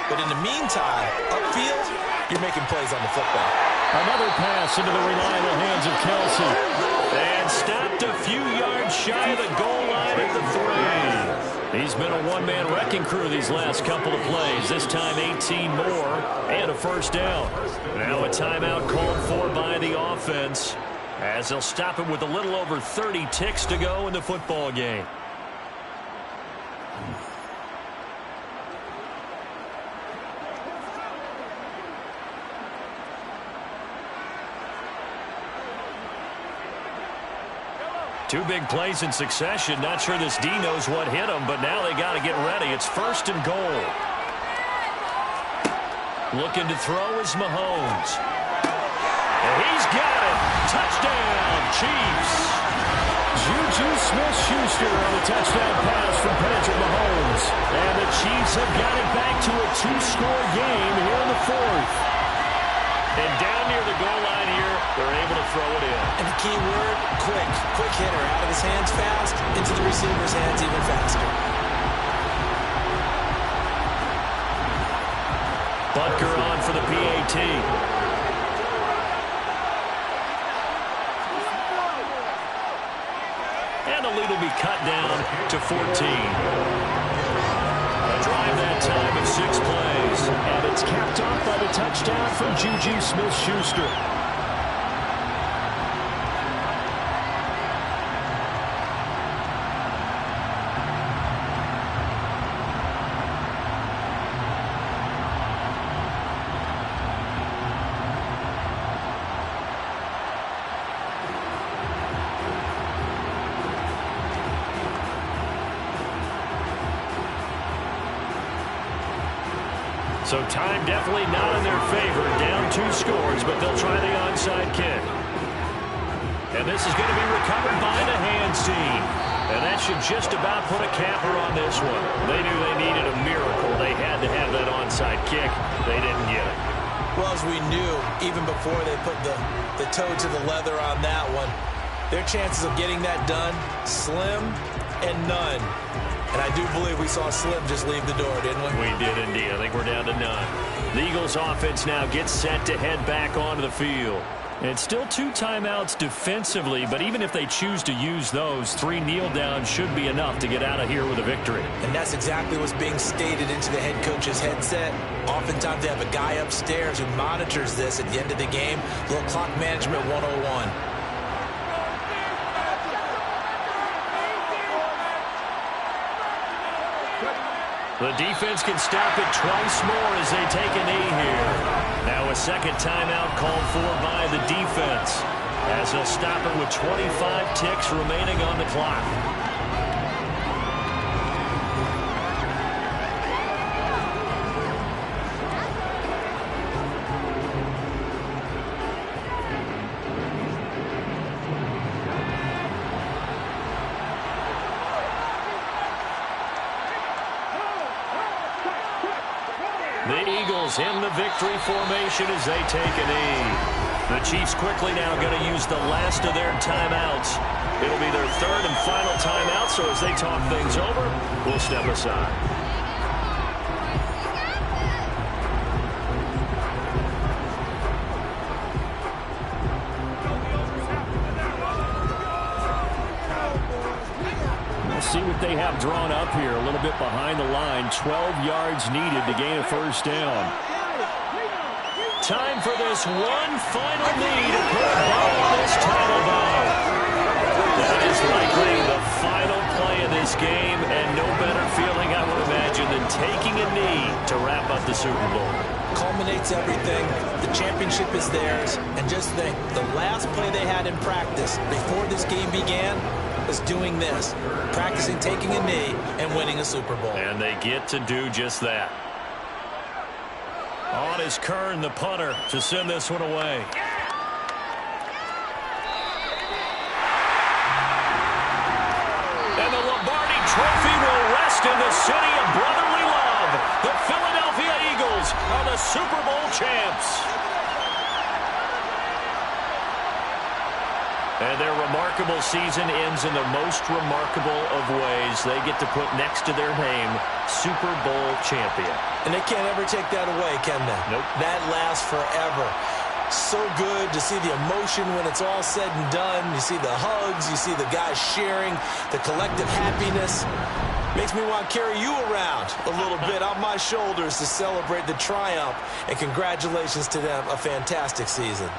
But in the meantime, upfield, you're making plays on the football. Another pass into the reliable hands of Kelsey. And stopped a few yards shy of the goal line at the 3. He's been a one-man wrecking crew these last couple of plays. This time 18 more and a 1st down. Now a timeout called for by the offense as they'll stop it with a little over 30 ticks to go in the football game. Two big plays in succession. Not sure this D knows what hit him, but now they got to get ready. It's 1st and goal. Looking to throw is Mahomes. And he's got it. Touchdown, Chiefs. Juju Smith-Schuster on the touchdown pass from Patrick Mahomes. And the Chiefs have got it back to a 2-score game here in the fourth. And down near the goal line here, they're able to throw it in. And the key word, quick. Quick hitter. Out of his hands fast, into the receiver's hands even faster. Butker on for the PAT. And the lead will be cut down to 14. A drive that time of 6 plays. And it's capped off by the touchdown from Juju Smith-Schuster. So time definitely not in their favor. Down 2 scores, but they'll try the onside kick. And this is going to be recovered by the hands team. And that should just about put a capper on this one. They knew they needed a miracle. They had to have that onside kick. They didn't get it. Well, as we knew, even before they put the toe to the leather on that one, their chances of getting that done, slim and none. And I do believe we saw Slim just leave the door, didn't we? We did indeed. I think we're down to none. The Eagles offense now gets set to head back onto the field. And it's still 2 timeouts defensively, but even if they choose to use those, 3 kneel downs should be enough to get out of here with a victory. And that's exactly what's being stated into the head coach's headset. Oftentimes they have a guy upstairs who monitors this at the end of the game. A little clock management 101. The defense can stop it twice more as they take a knee here. Now a second timeout called for by the defense, as they'll stop it with 25 ticks remaining on the clock. The Eagles in the victory formation as they take a knee. The Chiefs quickly now going to use the last of their timeouts. It'll be their 3rd and final timeout, so as they talk things over, we'll step aside. See what they have drawn up here. A little bit behind the line. 12 yards needed to gain a first down. Time for this one final knee to put a bow on this title bout. That is likely the final play of this game, and no better feeling, I would imagine, than taking a knee to wrap up the Super Bowl. Culminates everything. The championship is theirs. And just think, the last play they had in practice before this game began was doing this, practicing taking a knee and winning a Super Bowl. And they get to do just that. On is Kern, the punter, to send this one away. And the Lombardi Trophy will rest in the city of brotherly love. The Philadelphia Eagles are the Super Bowl champs. And their remarkable season ends in the most remarkable of ways. They get to put next to their name, Super Bowl champion. And they can't ever take that away, can they? Nope. That lasts forever. So good to see the emotion when it's all said and done. You see the hugs, you see the guys sharing, the collective happiness. Makes me want to carry you around a little bit on my shoulders to celebrate the triumph. And congratulations to them, a fantastic season.